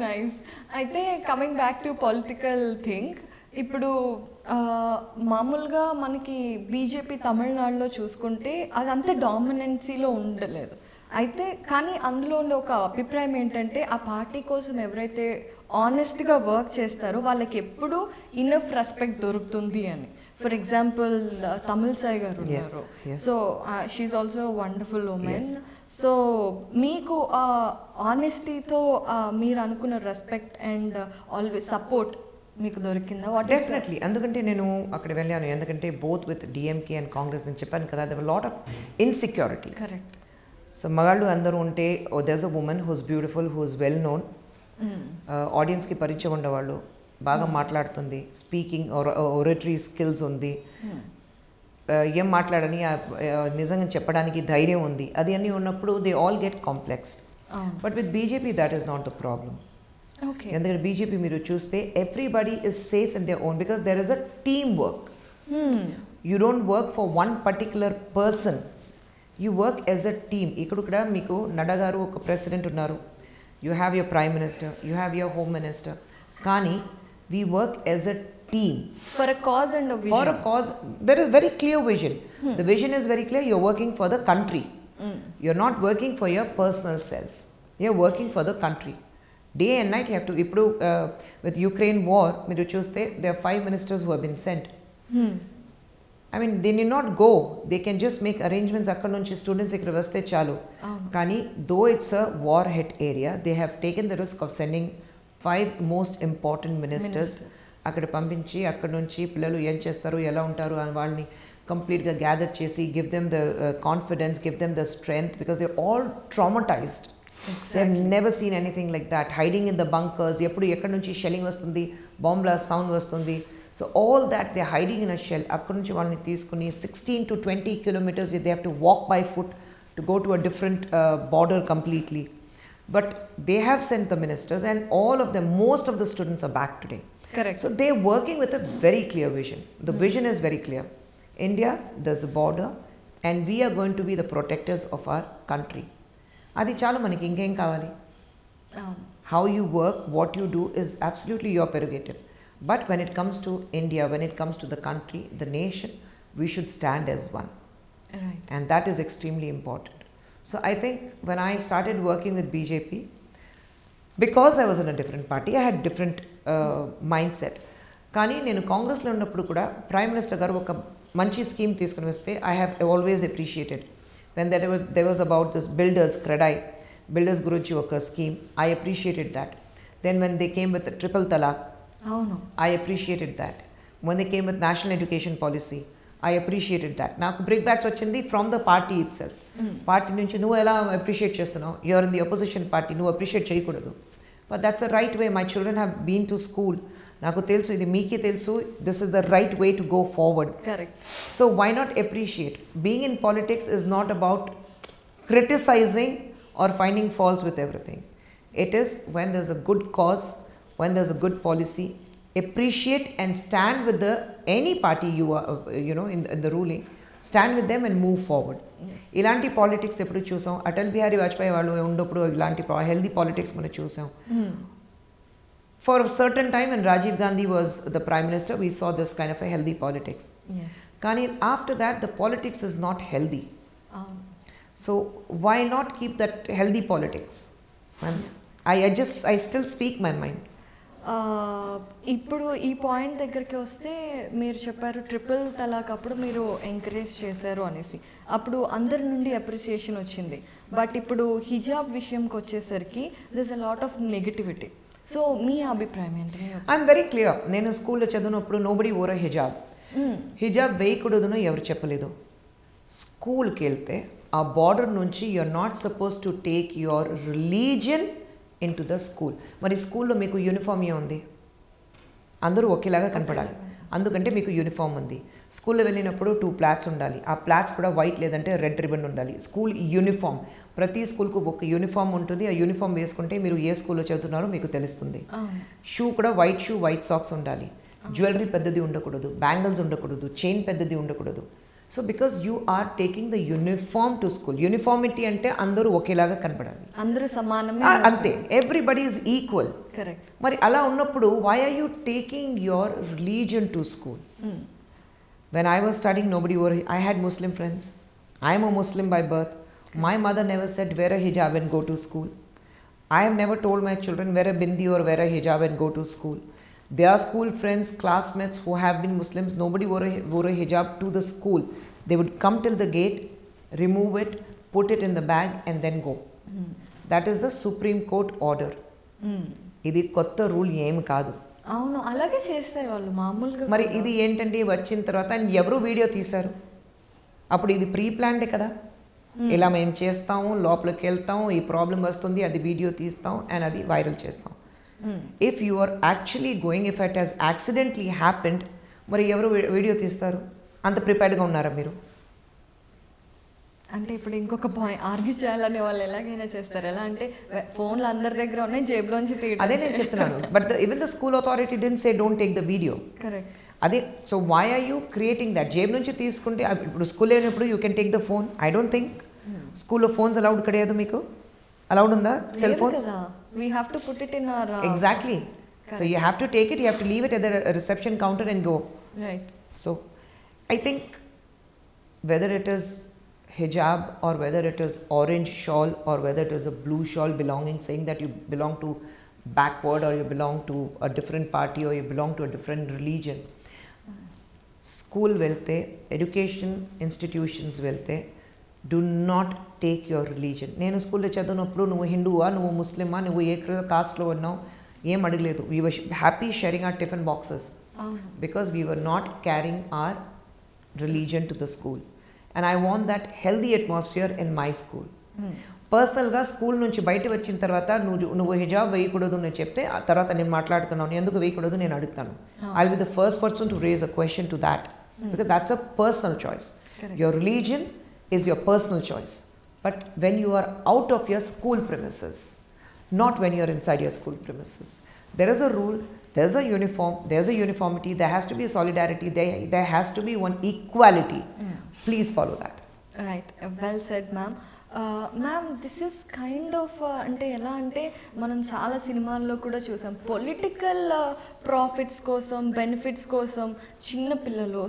nice. అయితే coming back to political thing, ఇప్పుడు మామూలుగా మనకి బీజేపీ తమిళనాడులో చూసుకుంటే అదంతా డామినెన్సీలో ఉండలేదు. అయితే కానీ అందులో ఉండే ఒక అభిప్రాయం ఏంటంటే, ఆ పార్టీ కోసం ఎవరైతే ఆనెస్ట్గా వర్క్ చేస్తారో వాళ్ళకి ఎప్పుడూ ఇనఫ్ రెస్పెక్ట్ దొరుకుతుంది అని. ఫర్ ఎగ్జాంపుల్ తమిళసాయి గారు ఉన్నారు, so she also wonderful women. So మీకు ఆనెస్టీతో మీరు అనుకున్న రెస్పెక్ట్ అండ్ ఆల్వేస్ సపోర్ట్ మీకు దొరికిందా? డెఫినెట్లీ. ఎందుకంటే నేను అక్కడ వెళ్ళాను, ఎందుకంటే both with DMK and Congress, నేను చెప్పాను కదా, there were lot of insecurities. Correct. So మగాళ్ళు అందరూ ఉంటే, there's a women who's beautiful, who's well known, ఆడియన్స్కి పరిచయం ఉండేవాళ్ళు, బాగా మాట్లాడుతుంది, స్పీకింగ్ ఒరేటరీ స్కిల్స్ ఉంది, ఏం మాట్లాడని నిజంగా చెప్పడానికి ధైర్యం ఉంది, అది అన్నీ ఉన్నప్పుడు they all get complexed. But with BJP that is not the problem. ఎందుకంటే బీజేపీ మీరు చూస్తే everybody is safe in their own, because there is a team work. You don't work for one particular person, you work as a team. ఇక్కడ మీకు నడ్డా గారు ఒక ప్రెసిడెంట్ ఉన్నారు, you have your prime minister, you have your home minister, కానీ we work as a team for a cause and a vision. For a cause, there is very clear vision. The vision is very clear. You're working for the country. You're not working for your personal self. You're working for the country. Day and night you have to. Ippudu with Ukraine war, meeru chuste there are 5 ministers who have been sent. I mean, they need not go. They can just make arrangements. Akkad nunchi students ikkada vaste chalu. Kani though it's a war hit area, they have taken the risk of sending 5 most important ministers. అక్కడ పంపించి అక్కడ నుంచి పిల్లలు ఏం చేస్తారు, ఎలా ఉంటారు అని వాళ్ళని కంప్లీట్గా గ్యాదర్ చేసి, give them the confidence, give them the strength, because they all traumatized. They have never seen anything like that. Hiding in the bunkers, ఎప్పుడు ఎక్కడి నుంచి షెల్లింగ్ వస్తుంది, బాంబ్ బ్లాస్ట్ సౌండ్ వస్తుంది. So all that they hiding in a shell. అక్కడ నుంచి వాళ్ళని తీసుకుని 16 to 20 kilometers they have to walk by foot to go to a different border completely. But they have sent the ministers, and all of them, most of the students are back today. Correct. So they are working with a very clear vision. The vision is very clear. India, there's a border, and we are going to be the protectors of our country. Adi chalu maniki inkem kavali. How you work, what you do is absolutely your prerogative. But when it comes to India, when it comes to the country, the nation, we should stand as one. Right. And that is extremely important. So I think when I started working with BJP, because I was in a different party, I had different mindset. కానీ నేను కాంగ్రెస్లో ఉన్నప్పుడు కూడా ప్రైమ్ మినిస్టర్ గారు ఒక మంచి స్కీమ్ తీసుకుని వస్తే I have always appreciated. When there was about this builders CREDAI, builders గురించి ఒక scheme, I appreciated that. Then when they came with the triple talaq, I appreciated that. when they came with national education policy. I appreciated that. నాకు బ్రేక్ బ్యాట్స్ వచ్చింది from the party itself. Party నుంచి నువ్వు ఎలా అప్రిషియేట్ చేస్తున్నావు, you're in the opposition party, నువ్వు అప్రిషియేట్ చేయకూడదు. But that's a right way. My children have been to school. నాకు తెలుసు, ఇది మీకే తెలుసు, this is the right way to go forward. So why not appreciate? Being in politics is not about criticizing or finding faults with everything. It is when there's a good cause, when there's a good policy, appreciate and stand with the any party you are, in the ruling, stand with them and move forward. ఇలాంటి పాలిటిక్స్ ఎప్పుడు చూసాం? అటల్ బిహారీ వాజ్పేయి వాళ్ళు ఉన్నప్పుడు ఇలాంటి హెల్దీ పాలిటిక్స్ మనం చూసాం. For a certain time when Rajiv Gandhi was the prime minister, we saw this kind of a healthy politics. కానీ after that the politics is not healthy. So why not keep that healthy politics? I still speak my mind. ఇప్పుడు ఈ పాయింట్ దగ్గరికి వస్తే మీరు చెప్పారు ట్రిపుల్ తలాక్ అప్పుడు మీరు ఎంకరేజ్ చేశారు అనేసి, అప్పుడు అందరి నుండి అప్రిసియేషన్ వచ్చింది. బట్ ఇప్పుడు హిజాబ్ విషయంకి వచ్చేసరికి this a lot of negativity. So మీ అభిప్రాయం ఏంటి? I'm very clear. నేను స్కూల్లో చదివినప్పుడు నోబడి ఓర్ హిజాబ్. హిజాబ్ వేయకూడదును ఎవరు చెప్పలేదు. స్కూల్కి వెళ్తే ఆ బార్డర్ నుంచి you are not suppose to take your religion into the school. మరి స్కూల్లో మీకు యూనిఫామ్ ఉంది, అందరూ ఒకేలాగా కనపడాలి, అందుకంటే మీకు యూనిఫామ్ ఉంది. స్కూల్లో వెళ్ళినప్పుడు 2 ప్లాట్స్ ఉండాలి, ఆ ప్లాట్స్ కూడా వైట్ లేదంటే రెడ్ రిబన్ ఉండాలి. స్కూల్ యూనిఫామ్, ప్రతి స్కూల్కు ఒక యూనిఫామ్ ఉంటుంది. ఆ యూనిఫామ్ వేసుకుంటే మీరు ఏ స్కూల్లో చదువుతున్నారో మీకు తెలుస్తుంది. షూ కూడా వైట్ షూ, వైట్ సాక్స్ ఉండాలి. జ్యువెలరీ పెద్దది ఉండకూడదు, బ్యాంగిల్స్ ఉండకూడదు, చైన్ పెద్దది ఉండకూడదు. So because you are taking the uniform to school. Uniformity అంటే అందరూ ఒకేలాగా కనపడాలి, అందరూ సమానమే, అంతే. Everybody is equal. కరెక్ట్. మరి అలా ఉన్నప్పుడు why are you taking your religion to school? When I was studying, I had Muslim friends. I am a Muslim by birth. My mother never said wear a hijab and go to school. I have never told my children wear a bindi or wear a hijab and go to school. Their school friends, classmates who have been Muslims, nobody wore a hijab to the school. They would come till the gate, remove it, put it in the bag and then go. That is the Supreme Court order. ఇది కొత్త రూల్ ఏం కాదు. అవును, అలాగే చేస్తారు వాళ్ళు మామూలుగా. మరి ఇది ఏంటంటే వచ్చిన తర్వాత ఎవరు వీడియో తీశారు? అప్పుడు ఇది ప్రీ ప్లాన్డే కదా. ఇలా మేము చేస్తాము, లోపలికి వెళ్తాము, ఈ ప్రాబ్లం వస్తుంది, అది వీడియో తీస్తాం అండ్ అది వైరల్ చేస్తాం. If you are actually going, if it has accidentally happened, మరి ఎవరు వీడియో తీస్తారు? అంత ప్రిపేర్డ్గా ఉన్నారా మీరు? అంటే ఇప్పుడు ఇంకొక పాయింట్ ఆర్గ్యూ చేయాలనే వాళ్ళు ఎలాగైనా చేస్తారు. ఎలా అంటే ఫోన్లు అందరి దగ్గర ఉన్నాయి, జేబులోంచి తీయడం. అదే నేను చెప్తున్నాను. But even the school authority didn't say don't take the video. Correct. అదే. So why are you creating that? జేబు నుంచి తీసుకుంటే ఇప్పుడు స్కూల్ అయినప్పుడు you can take the phone. I don't think స్కూల్లో ఫోన్స్ అలౌడ్ కడేదు. మీకు అలౌడ్ ఉందా cell phones? We have to put it in our exactly. Correct. So you have to take it, you have to leave it at the reception counter and go. Right. So I think whether it is hijab or whether it is orange shawl or whether it is a blue shawl belonging, saying that you belong to backward or you belong to a different party or you belong to a different religion, school velte, education institutions velte, do not take your religion. నేను స్కూల్లో చదివినప్పుడు నువ్వు హిందువా, నువ్వు ముస్లిమా, నువ్వు ఏ కాస్ట్లో ఉన్నావు ఏం అడగలేదు. We were happy sharing our tiffin boxes because we were not carrying our religion to the school. And I want that healthy atmosphere in my school. పర్సనల్గా స్కూల్ నుంచి బయట వచ్చిన తర్వాత నువ్వు హిజాబ్ వేయకూడదు అని చెప్తే ఆ తర్వాత నేను మాట్లాడుతున్నాను, ఎందుకు వేయకూడదు నేను అడుగుతాను. I will be the first person to raise a question to that because that's a personal choice. Your religion is your personal choice, but when you are out of your school premises, not when you are inside your school premises, there is a rule, there is a uniform, there is a uniformity, there has to be a solidarity, there has to be one equality. Please follow that. Right, well said ma'am. Ma'am this is kind of అంటే ఎలా అంటే మనం చాలా సినిమాల్లో కూడా చూసాం, పొలిటికల్ ప్రాఫిట్స్ కోసం, బెనిఫిట్స్ కోసం చిన్న పిల్లలు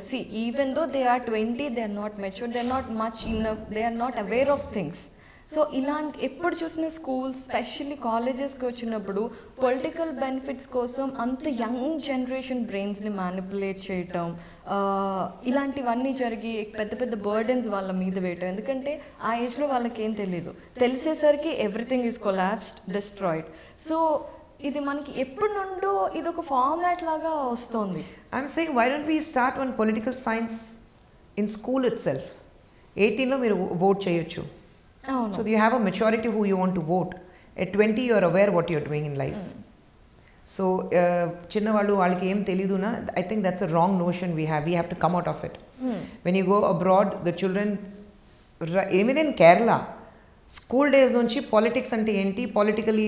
even though they are 20, they are not mature, they are not much enough, they are not aware of things. So ఇలాంటి ఎప్పుడు చూసిన స్కూల్స్ స్పెషల్లీ కాలేజెస్కి వచ్చినప్పుడు పొలిటికల్ బెనిఫిట్స్ కోసం అంత యంగ్ జనరేషన్ బ్రెయిన్స్ని మ్యానిపులేట్ చేయటం, ఇలాంటివన్నీ జరిగి పెద్ద పెద్ద బర్డెన్స్ వాళ్ళ మీద వేయటం. ఎందుకంటే ఆ ఏజ్లో వాళ్ళకి ఏం తెలియదు, తెలిసేసరికి everything is collapsed, destroyed. So ఇది మనకి ఎప్పటి నుండో ఇది ఒక ఫార్మాట్ లాగా వస్తుంది. I'm saying why don't we start on political science in school itself? 18 లో మీరు vote చేయొచ్చు. అవును. So you have a maturity who you want to vote. At 20 you are aware what you are doing in life. So చిన్నవాళ్ళు వాళ్ళకి ఏం తెలీదునా, I think that's a wrong notion we have to come out of it. When you go abroad, the children, even in Kerala, school days నుంచి పాలిటిక్స్ అంటే ఏంటి, పొలిటికలీ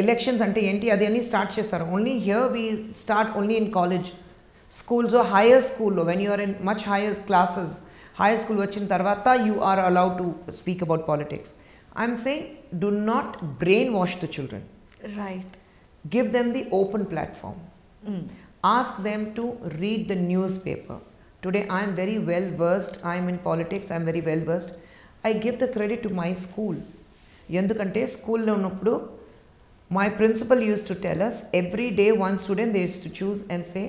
ఎలక్షన్స్ అంటే ఏంటి అది అన్నీ స్టార్ట్ చేస్తారు. Only here we start only in college, schools, higher స్కూల్లో when you're in much higher classes, higher school వచ్చిన తర్వాత you are allowed to speak about politics. I'm saying do not brainwash the children. Right. Give them the open platform. Ask them to read the newspaper. Today I am very well versed. I am in politics. I am very well versed. I give the credit to my school. Endukante school lo unnappudu my principal used to tell us every day one student they used to choose and say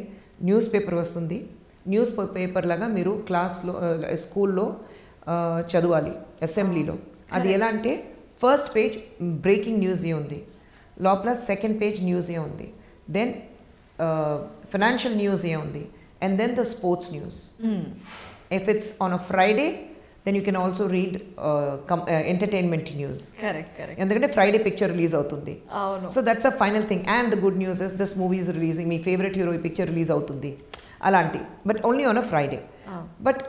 newspaper vastundi, newspaper laga meeru class lo school lo చదవాలి అసెంబ్లీలో. అది ఎలా అంటే ఫస్ట్ పేజ్ బ్రేకింగ్ న్యూస్ ఉంది, లోపల సెకండ్ పేజ్ న్యూస్ ఉంది, దెన్ ఫైనాన్షియల్ న్యూస్ ఉంది, and then the sports news. If it's on a Friday then you can also read entertainment news. Correct. ఎందుకంటే ఫ్రైడే పిక్చర్ రిలీజ్ అవుతుంది. అవును. So that's a final thing. And the good news is this movie is releasing, మీ ఫేవరెట్ హీరో పిక్చర్ రిలీజ్ అవుతుంది అలాంటి, but only on a Friday. But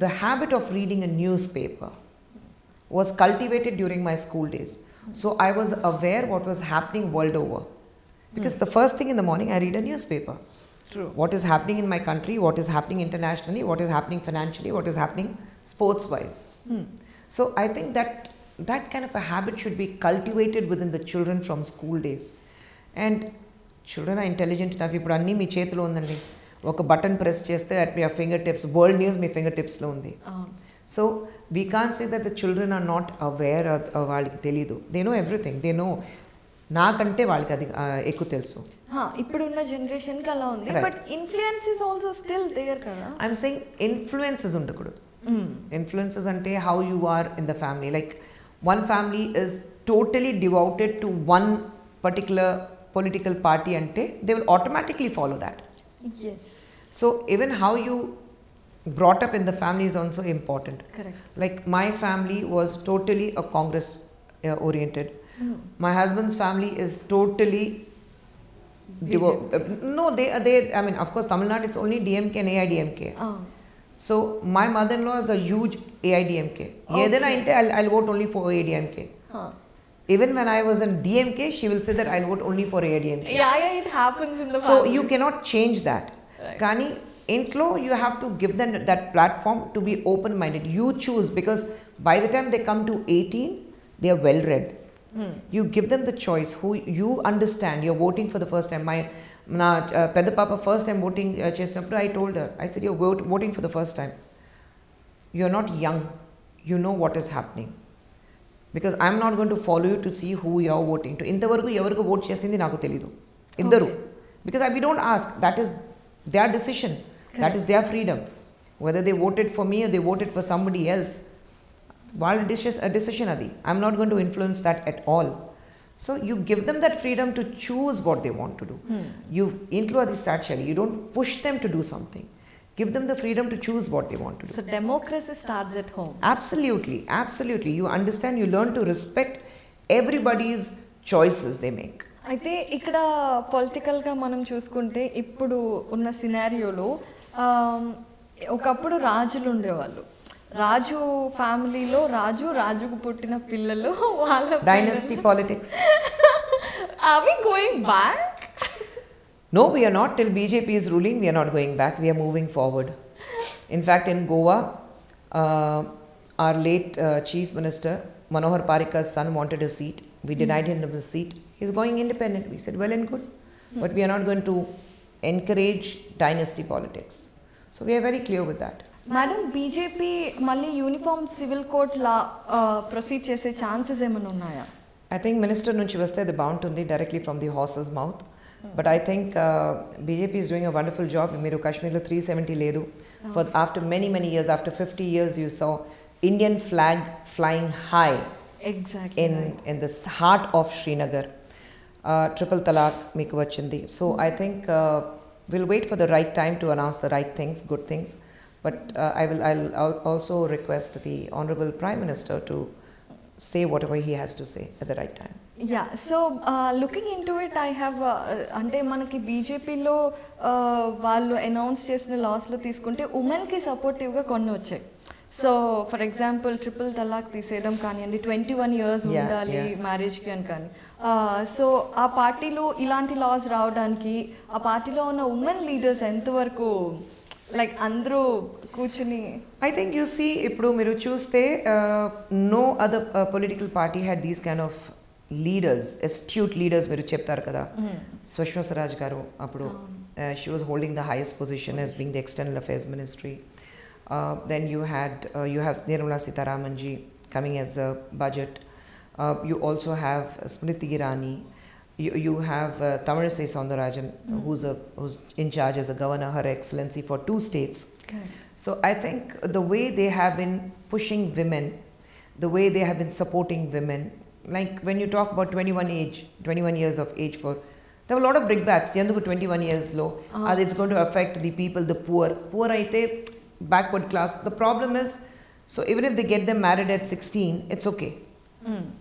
the habit of reading a news paper was cultivated during my school days. So I was aware what was happening world over. Because the first thing in the morning I read a newspaper. True. What is happening in my country, what is happening internationally, what is happening financially, what is happening sports wise. So I think that kind of a habit should be cultivated within the children from school days. And children are intelligent enough. ఇప్పుడు అన్నీ మీ చేతిలో ఉందండి, ఒక బటన్ ప్రెస్ చేస్తే అట్ మీ ఫింగర్ టిప్స్, వరల్డ్ న్యూస్ మీ ఫింగర్ టిప్స్లో ఉంది. So we can't say that the children are not aware of వాళ్ళకి తెలీదు. They know everything. They know నాకంటే వాళ్ళకి అది ఎక్కువ తెలుసు. ఇప్పుడున్న జనరేషన్కి అలా ఉంది, but influence is also still there కదా. ఐఎమ్ సేయింగ్ ఇన్ఫ్లుయెన్సెస్ ఉండకూడదు. ఇన్ఫ్లుయెన్సెస్ అంటే how you are in the family. Like one family is totally devoted to one particular political party అంటే they will automatically follow that. So even how you brought up in the family is also important. Correct. Like my family was totally a Congress oriented. My husband's family is totally no, they I mean, of course Tamil Nadu it's only DMK and AIDMK. So my mother-in-law is a huge AIDMK. Edana inte I'll vote only for AIDMK. Even when I was in DMK, she will say that I'll vote only for AIDMK. Yeah, it happens in the so family. You cannot change that. Right. Kani intlo you have to give them that platform to be open minded. You choose, because by the time they come to 18 they are well read. You give them the choice, who you understand. You're voting for the first time. My pedda papa first time voting chesinappudu I told her, I said, you're voting for the first time, you're not young, you know what is happening, because I'm not going to follow you to see who you're voting to. Intavaraku evarku vote chesindi naku telidu iddaru, because we don't ask. That is their decision. Correct. That is their freedom. Whether they voted for me or they voted for somebody else, వాళ్ళ decision adi. I'm not going to influence that at all. So you give them that freedom to choose what they want to do. You ఇంట్లో అది స్టార్ట్ చేయాలి. You don't push them to do something. Give them the freedom to choose what they want to do. So democracy starts at home. Absolutely. You understand, you learn to respect everybody's choices they make. అయితే ఇక్కడ పొలిటికల్గా మనం చూసుకుంటే ఇప్పుడు ఉన్న సినారియోలో ఒకప్పుడు రాజులు ఉండేవాళ్ళు. రాజు ఫ్యామిలీలో రాజుకు పుట్టిన పిల్లలు వాళ్ళ dynasty politics. Are we going back? No, we are not. Till BJP is ruling, we are not going back. We are moving forward. In fact, in Goa, our late Chief Minister Manohar Parrikar's son wanted a seat. We denied him the seat. He's going independent. We said, well and good. But we are not going to encourage dynasty politics. So we are very clear with that. Madam, BJP మళ్ళీ యూనిఫామ్ సివిల్ కోడ్ లా ప్రొసీడ్ చేసే ఛాన్సెస్ ఏమైనా ఉన్నాయా? I think మినిస్టర్ నుంచి వస్తే అది బాగుంటుంది, directly from the horses mouth. But I think BJP is doing a wonderful job. మీరు కాశ్మీర్లో 370 లేదు. For after many years, after 50 years you saw Indian flag flying high. Exactly. In the heart of Srinagar. triple talaq meeku vachindi. So I think we'll wait for the right time to announce the right things, good things. But I'll also request the Honorable Prime Minister to say whatever he has to say at the right time. Yeah, so looking into it, I have అంటే మనకి బీజేపీలో వాళ్ళు అనౌన్స్ చేసిన లాస్లో తీసుకుంటే ఉమెన్కి సపోర్టివ్గా కొన్ని వచ్చాయి. సో ఫర్ ఎగ్జాంపుల్ ట్రిపుల్ తలాక్ తీసేయడం కానివ్వండి, 21 years ఉండాలి మ్యారేజ్కి అని కానీ. సో ఆ పార్టీలో ఇలాంటి లాస్ రావడానికి ఆ పార్టీలో ఉన్న ఉమెన్ లీడర్స్ ఎంతవరకు లైక్ అందరూ కూర్చుని I think you see ఇప్పుడు మీరు చూస్తే no other political party had these kind of leaders, astute leaders మీరు చెప్తారు కదా. సుష్మా స్వరాజ్ గారు అప్పుడు she was holding the highest position as being the external affairs ministry. Then you have Nirmala Sitharaman ji coming as a budget. You also have Smriti Irani. You have Tamilisai Soundarajan, who's in charge as a governor, Her Excellency, for 2 states. Okay. So I think the way they have been pushing women, the way they have been supporting women, like when you talk about 21 years of age for, there were a lot of brickbats. Yanduku 21 years low, it's going to affect the people, the poor aite backward class. The problem is, so even if they get them married at 16, it's okay.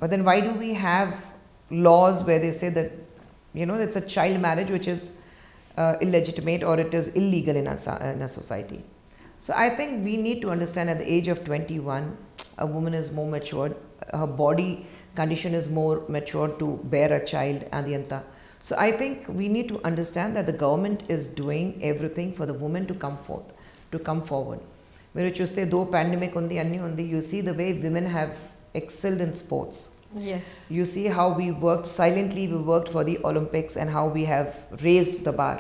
But then why do we have laws where they say that, you know, it's a child marriage which is illegitimate or it is illegal in a society. So I think we need to understand at the age of 21, a woman is more matured, her body condition is more matured to bear a child adiyanta. So I think we need to understand that the government is doing everything for the woman to come forward. Meeru chuste though pandemic undi anni undi, you see the way women have excelled in sports. Yes. You see how we worked silently, we worked for the Olympics and how we have raised the bar.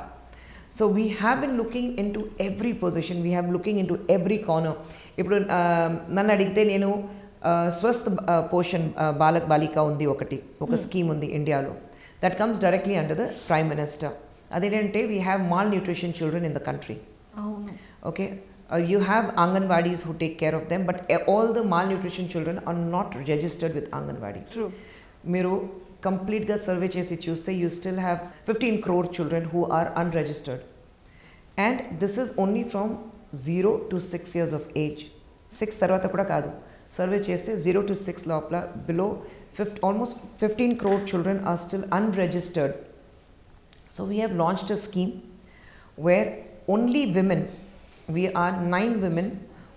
So we have been looking into every position, we have looking into every corner. Ippudu nannu adigithe nenu స్వస్థ పోషన్ బాలక్ బాలిక ఉంది ఒక స్కీమ్ ఉంది ఇండియాలో, that comes directly under the prime minister. అదేంటంటే we have malnutrition children in the country. Okay, you have Anganwadis who take care of them, but all the malnutrition children are not registered with Anganwadi. True. Meeru complete ga survey chesi chuste, you still have 15 crore children who are unregistered, and this is only from 0 to 6 years of age. 6 tarvata kuda kaadu, survey cheste 0 to 6 lopla below almost 15 crore children are still unregistered. So we have launched a scheme where only women, we are 9 women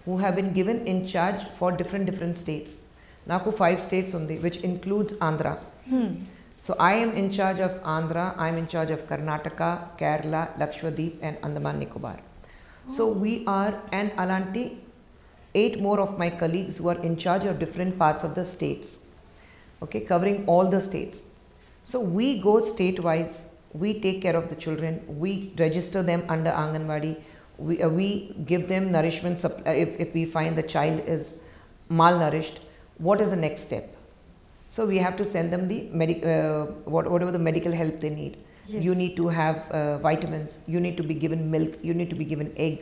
who have been given in charge for different states. Naku 5 states undi, which includes Andhra. So I am in charge of Andhra, I am in charge of Karnataka, Kerala, Lakshadweep and Andaman Nicobar. So we are, and alanti 8 more of my colleagues who are in charge of different parts of the states. Okay, covering all the states. So we go state wise, we take care of the children, we register them under Anganwadi. We give them nourishment if we find the child is malnourished. What is the next step? So we have to send them the whatever the medical help they need. Yes. You need to have vitamins, you need to be given milk, you need to be given egg.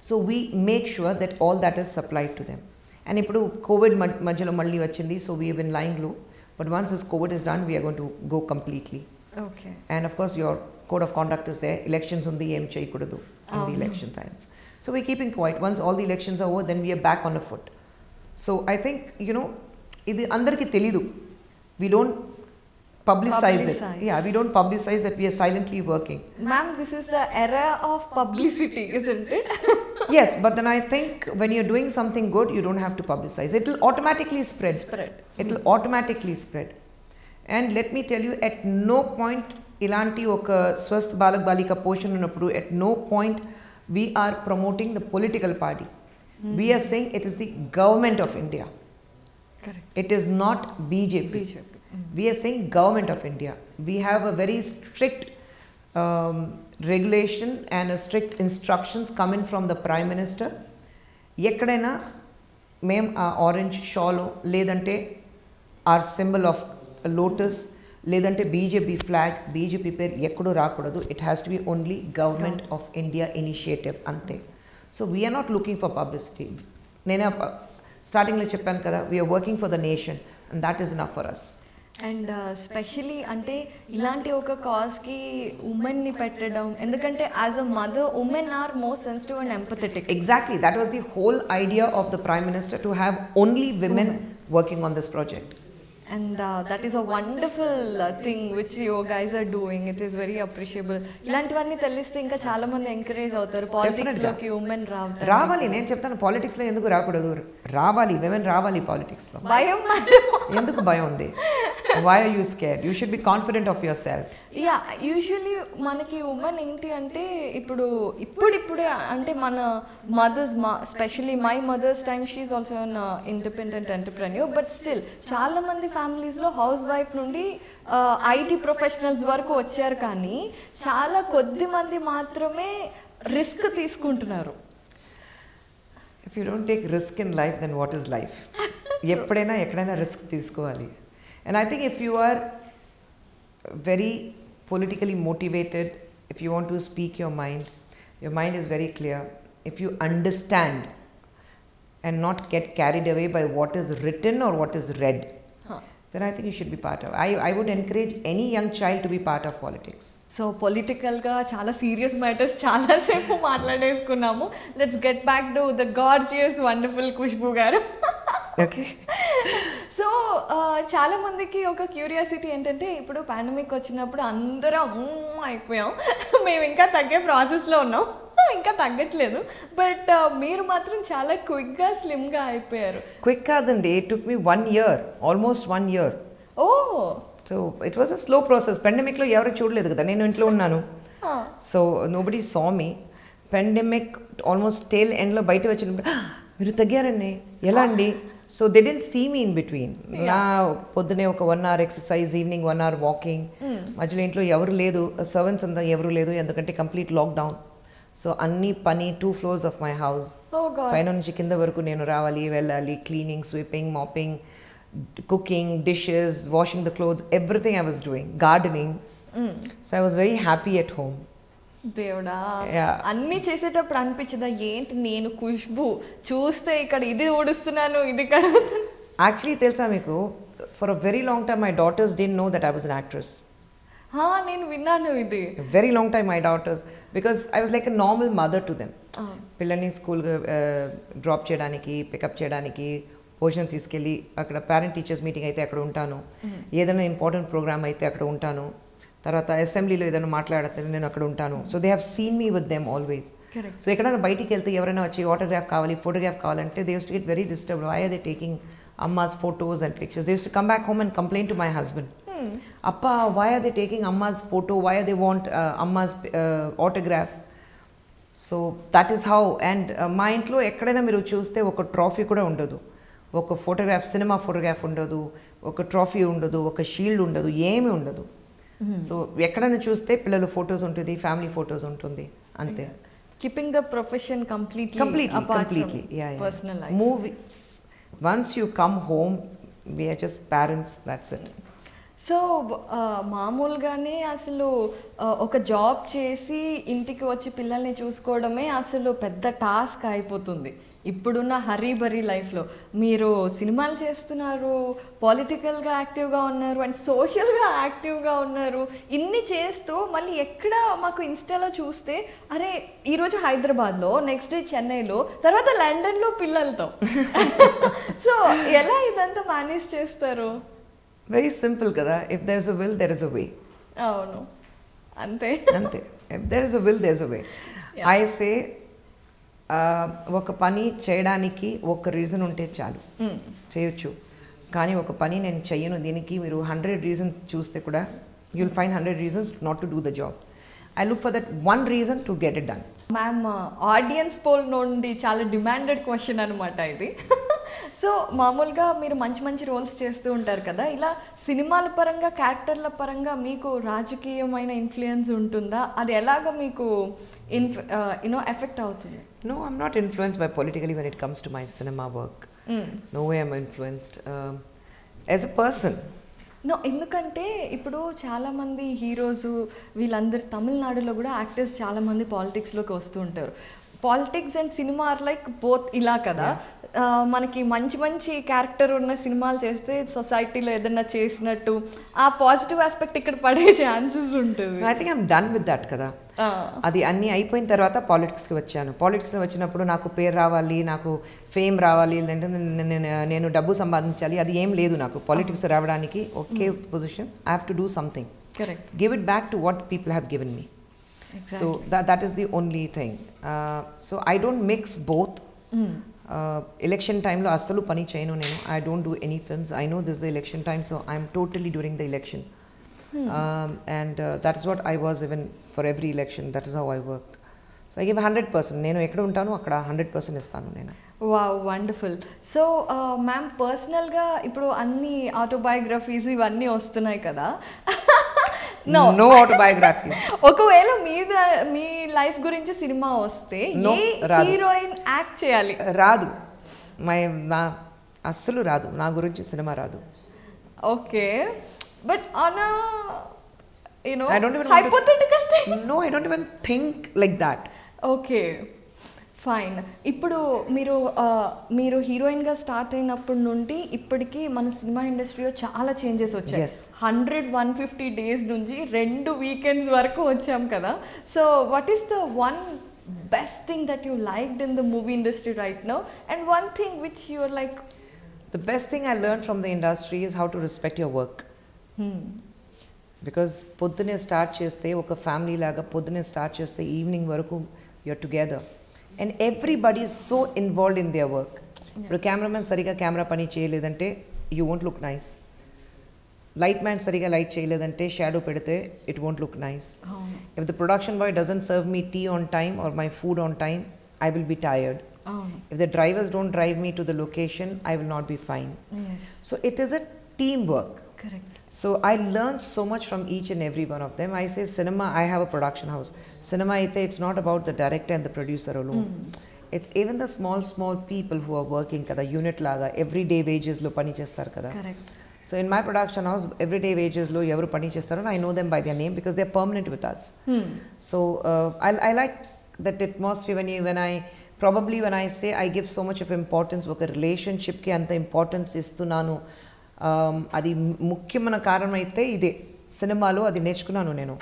So we make sure that all that is supplied to them. And ippudu COVID majjalo malli vachindi, so we have been lying low, but once this COVID is done, we are going to go completely. Okay. And of course your code of conduct is there. Elections undi em cheyakudadu in the election times. So we're keeping quiet. Once all the elections are over, then we are back on the foot. So I think, you know, idi andarki telidu. We don't publicize it. Yeah, we don't publicize that we are silently working. Ma'am, this is the era of publicity, isn't it? Yes, but then I think when you're doing something good, you don't have to publicize. It will automatically spread. It will automatically spread. And let me tell you, at no point ilanti oka swasth balak balika portion unnappudu, at no point we are promoting the political party. We are saying it is the government of India. Correct. It is not BJP. We are saying government of India. We have a very strict regulation and a strict instructions coming from the Prime Minister. Ekkadaina mem orange shawl ledante our symbol of a lotus ledante BJP flag, BJP పేరు ఎక్కడో రాకూడదు. It has to be only government of India initiative ante. So we are not looking for publicity. నేను స్టార్టింగ్లో చెప్పాను కదా, we are working for the nation and that is enough for us. And specially అంటే ఇలాంటి ఒక కాజ్కి ఉమెన్ని పెట్టడం, ఎందుకంటే as a mother women are more sensitive and empathetic. Exactly, that was the whole idea of the Prime Minister, to have only women working on this project. And that is a wonderful thing which you guys are doing. It is very appreciable. ఇలాంటివన్నీ తెలిస్తే ఇంకా చాలా మంది ఎంకరేజ్ అవుతారు పాలిటిక్స్ లోకి ఉమెన్ రావాలి. నేను చెప్తాను, పాలిటిక్స్ లో ఎందుకు రాకూడదు, రావాలి, విమెన్ రావాలి పాలిటిక్స్ లో. భయం ఎందుకు భయం ఉంది? Why are you scared? You should be confident of yourself. Yeah, usually మనకి ఉమెన్ ఏంటి అంటే ఇప్పుడిప్పుడే అంటే మన mothers, specially my mother's time she also an independent entrepreneur, but still చాలా మంది ఫ్యామిలీస్లో హౌస్ వైఫ్ నుండి ఐటీ ప్రొఫెషనల్స్ వరకు వచ్చారు, కానీ చాలా కొద్ది మంది మాత్రమే రిస్క్ తీసుకుంటున్నారు. If you don't take risk in life, then what is life? ఎప్పుడైనా ఎక్కడైనా రిస్క్ తీసుకోవాలి. And I think if you are very politically motivated, if you want to speak your mind is very clear. If you understand and not get carried away by what is written or what is read, then I think you should be part of. I would encourage any young child to be part of politics. So పొలిటికల్గా చాలా సీరియస్ మ్యాటర్స్ చాలాసేపు మాట్లాడేసుకున్నాము. Let's get back to the gorgeous wonderful Khushbu గారు. ఓకే, సో చాలా మందికి ఒక క్యూరియాసిటీ ఏంటంటే, ఇప్పుడు పాండమిక్ వచ్చినప్పుడు అందరం అయిపోయాం, మేము ఇంకా తగ్గే ప్రాసెస్లో ఉన్నాం, ఇంకా తగ్గట్లేదు, బట్ మీరు మాత్రం చాలా క్విక్గా స్లిమ్గా అయిపోయారు. క్విక్ కాదండి, it took me 1 year, almost 1 year. Oh, so it was a slow process. పెండమిక్లో ఎవరు చూడలేదు కదా, నేను ఇంట్లో ఉన్నాను. So nobody saw me. Pandemic almost tail ఎండ్లో బయట వచ్చినప్పుడు మీరు తగ్గారండి, ఎలా అండి? So they didn't see me in between. నా పొద్దునే ఒక 1 hour exercise, evening 1 hour walking, మధ్యలో ఇంట్లో ఎవరు లేదు, సర్వెంట్స్ అంతా ఎవరు లేదు, ఎందుకంటే కంప్లీట్ లాక్డౌన్. సో అన్ని పని 2 floors ఆఫ్ మై హౌస్, పైన నుంచి కింద వరకు నేను రావాలి, వెళ్ళాలి, cleaning, sweeping, mopping, cooking, dishes, washing the clothes, everything I was doing, gardening. So I was very happy at home. దేవుడా, అన్నీ చేసేటప్పుడు అనిపించదా ఏంటి నేను ఖుష్బూ చూస్తే ఇక్కడ ఇది ఊడుస్తున్నాను, ఇది కడుగుతున్నాను? యాక్చువల్లీ తెలుసా మీకు, for a very long time my daughters didn't know that I was an actress. నేను విన్నాను ఇది. Very long time my daughters, because I was like a normal mother to them. పిల్లల్ని స్కూల్ డ్రాప్ చేయడానికి, పికప్ చేయడానికి, భోజనం తీసుకెళ్ళి, అక్కడ పేరెంట్ టీచర్స్ మీటింగ్ అయితే అక్కడ ఉంటాను, ఏదైనా ఇంపార్టెంట్ ప్రోగ్రామ్ అయితే అక్కడ ఉంటాను, తర్వాత అసెంబ్లీలో ఏదైనా మాట్లాడితే నేను అక్కడ ఉంటాను. So they have seen me with them always. So ఎక్కడైనా బయటికి వెళ్తే ఎవరైనా వచ్చి ఆటోగ్రాఫ్ కావాలి, ఫోటోగ్రాఫ్ కావాలంటే they use to get very disturbed. Why are they taking అమ్మాస్ photos and pictures? They use to come back home and complaint to my husband. అప్పా, వై ఆర్ దే టేకింగ్ అమ్మాస్ photo, why are they want అమ్మాస్ autograph? So that is how. And మా ఇంట్లో ఎక్కడైనా మీరు చూస్తే ఒక ట్రాఫీ కూడా ఉండదు, ఒక ఫోటోగ్రాఫ్, సినిమా ఫోటోగ్రాఫ్ ఉండదు, ఒక ట్రాఫీ ఉండదు, ఒక షీల్డ్ ఉండదు, ఏమీ ఉండదు. సో ఎక్కడైనా చూస్తే పిల్లల ఫోటోస్ ఉంటుంది, ఫ్యామిలీ ఫోటోస్ ఉంటుంది, అంతే. Keeping the profession completely personal life. Movies, once you come home we are just parents, that's it. So మామూలుగానే అసలు ఒక జాబ్ చేసి ఇంటికి వచ్చి పిల్లల్ని చూసుకోవడమే అసలు పెద్ద టాస్క్ అయిపోతుంది ఇప్పుడున్న హరీ బరీ లైఫ్లో. మీరు సినిమాలు చేస్తున్నారు, పొలిటికల్గా యాక్టివ్గా ఉన్నారు, అండ్ సోషల్గా యాక్టివ్గా ఉన్నారు. ఇన్ని చేస్తూ మళ్ళీ ఎక్కడ మాకు ఇన్స్టాలో చూస్తే అరే ఈరోజు హైదరాబాద్లో, నెక్స్ట్ డే చెన్నైలో, తర్వాత లండన్లో పిల్లలతో. సో ఎలా ఇదంతా మేనేజ్ చేస్తారు? వెరీ సింపుల్ కదా, if there is a will there is a way. అవును, అంతే అంతే. If there is a will there is a way. I say ఒక పని చేయడానికి ఒక రీజన్ ఉంటే చాలు, చేయొచ్చు. కానీ ఒక పని నేను చెయ్యను దీనికి మీరు 100 reasons చూస్తే కూడా you will find 100 reasons not to do the job. I look for that 1 reason to get it done. Ma'am, audience poll నుండి చాలా డిమాండెడ్ క్వశ్చన్ అనమాట ఇది. సో మామూలుగా మీరు మంచి మంచి రోల్స్ చేస్తూ ఉంటారు కదా, ఇలా సినిమాల పరంగా, క్యారెక్టర్ల పరంగా మీకు రాజకీయమైన ఇన్ఫ్లుయెన్స్ ఉంటుందా? అది ఎలాగ మీకు ఎఫెక్ట్ అవుతుంది? No, I'm not influenced by politically when it comes to my cinema work. No way I'm influenced. As a person. No, ఎందుకంటే ఇప్పుడు చాలామంది హీరోస్ వీళ్ళందరూ తమిళనాడులో కూడా యాక్టర్స్ చాలామంది పాలిటిక్స్లోకి వస్తూ ఉంటారు. Politics and cinema or like both ఇలా కదా. మనకి మంచి మంచి క్యారెక్టర్ ఉన్న సినిమాలు చేస్తే సొసైటీలో ఏదన్నా చేసినట్టు ఆ పాజిటివ్ ఆస్పెక్ట్ ఇక్కడ పడే ఛాన్సెస్ ఉంటుంది. I think I'm done with that కదా. అది అన్నీ అయిపోయిన తర్వాత పాలిటిక్స్కి వచ్చాను. పాలిటిక్స్కి వచ్చినప్పుడు నాకు పేరు రావాలి, నాకు ఫేమ్ రావాలి, లేదంటే నేను డబ్బు సంపాదించాలి, అది ఏం లేదు నాకు. పాలిటిక్స్ రావడానికి ఒకే position, I have to do something, give it back to what people have given me. So that is the only thing. So I don't mix both. Election time lo asalu pani cheyanu nenu. I don't do any films. I know this is the election time, so I'm totally during the election. And that is what I was even for every election. That is how I work. So I give 100%. Nenu ekkada untanu akkada 100% istanu nenu. Wow, wonderful. So ma'am, పర్సనల్గా ఇప్పుడు అన్ని ఆటోబయోగ్రఫీస్ ఇవన్నీ వస్తున్నాయి కదా. No autobiographies. ఒకవేళ మీ లైఫ్ గురించి సినిమా వస్తే హీరోయిన్ యాక్ట్ చేయాలి? రాదు, అస్సలు రాదు, నా గురించి సినిమా రాదు. Okay, but on I don't even hypothetical thing. No, I don't even think like that. Okay, fine. ఇప్పుడు మీరు హీరోయిన్గా స్టార్ట్ అయినప్పటి నుండి ఇప్పటికీ మన సినిమా ఇండస్ట్రీలో చాలా చేంజెస్ వచ్చాయి. 100-150 డేస్ నుంచి 2 వీకెండ్స్ వరకు వచ్చాం కదా. So what is the one best thing that you liked in the movie industry right now, and one thing which you are like? The best thing I learned from the industry is how to respect your work. Because పొద్దునే స్టార్ట్ చేస్తే ఒక ఫ్యామిలీ లాగా పొద్దునే స్టార్ట్ చేస్తే ఈవినింగ్ వరకు you're together. And everybody is so involved in their work. ఇప్పుడు కెమెరామెన్ సరిగా కెమెరా పని చేయలేదంటే you won't look nice. Light man సరిగా లైట్ చేయలేదంటే షాడో పెడితే it won't look nice. If the production boy doesn't serve me tea on time or my food on time, I will be tired. If the drivers don't drive me to the location, I will not be fine. So it is a teamwork. Correct. So I learned so much from each and every one of them. I say cinema, I have a production house. Cinema it's not about the director and the producer alone. It's even the small people who are working kada unit laga everyday wages lo pani chestaru kada. Correct. So in my production house, everyday wages lo evaru pani chestaru, I know them by their name because they are permanent with us. So I like that atmosphere when I say I give so much of importance oka relationship ki anta importance istunanu. అది ముఖ్యమైన కారణం అయితే ఇదే. సినిమాలో అది నేర్చుకున్నాను నేను,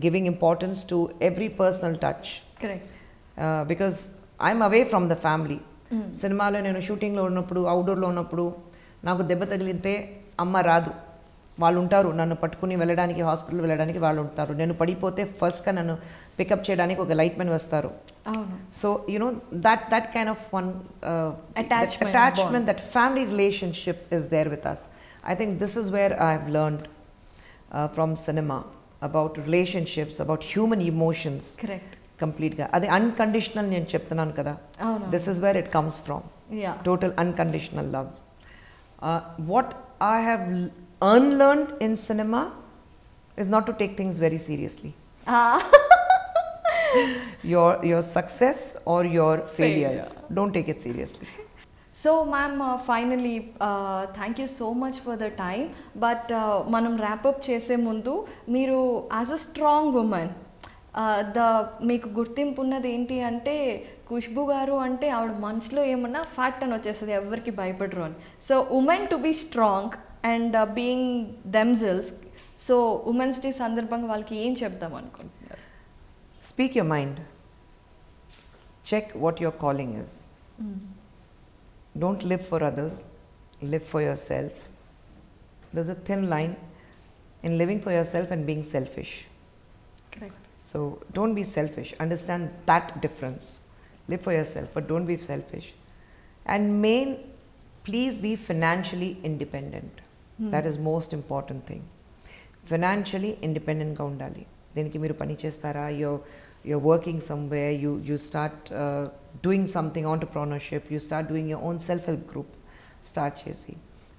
giving importance to every personal touch. Because I'm away from the family. సినిమాలో నేను షూటింగ్లో ఉన్నప్పుడు, అవుట్డోర్లో ఉన్నప్పుడు నాకు దెబ్బ తగిలితే అమ్మ రాదు, వాళ్ళు ఉంటారు నన్ను పట్టుకుని వెళ్ళడానికి, హాస్పిటల్ వెళ్ళడానికి వాళ్ళు ఉంటారు. నేను పడిపోతే ఫస్ట్గా నన్ను పికప్ చేయడానికి ఒక లైట్ మ్యాన్ వస్తారు. So that kind of one attachment, that family relationship is there with us. I think this is where I have learned from cinema about relationships, about human emotions. Correct. Complete ga adi unconditional nenu cheptunanu kada. This is where it comes from. Total unconditional love. What I have unlearned in cinema is not to take things very seriously. Your success or your failures, don't take it seriously. So ma'am, finally thank you so much for the time, but manam wrap up chese mundu meeru as a strong woman మీకు గుర్తింపు ఉన్నది ఏంటి అంటే, ఖుష్బూ గారు అంటే ఆవిడ మనసులో ఏమన్నా ఫ్యాక్ట్ అని వచ్చేస్తుంది, ఎవరికి భయపడరు అని. So women to be strong and being themselves. So women's day సందర్భంగా వాళ్ళకి ఏం చెప్దాం అనుకుంటున్నారు? Speak your mind. Check what your calling is. Don't live for others, live for yourself. There's a thin line in living for yourself and being selfish. Correct. So don't be selfish. Understand that difference. Live for yourself, but don't be selfish. And please be financially independent. That is most important thing. Financially independent ga undali. Deniki meeru pani chestara, you're working somewhere, you start doing something, entrepreneurship, you start doing your own self-help group, start chesi.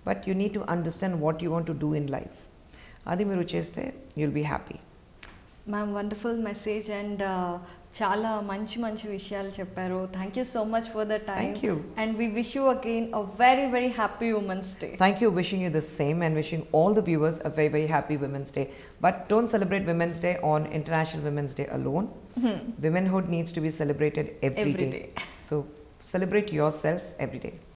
But you need to understand what you want to do in life. Adi meeru cheste, you'll be happy. Ma'am wonderful message and చాలా మంచి మంచి విషయాలు చెప్పారు. Thank you so much for the time. Thank you. And we wish you again a very very happy women's day. Thank you. Wishing you the same and wishing all the viewers a very, very happy Women's Day. But don't celebrate Women's Day on International Women's Day alone. Womanhood needs to be celebrated every Every day. day. So celebrate yourself every day.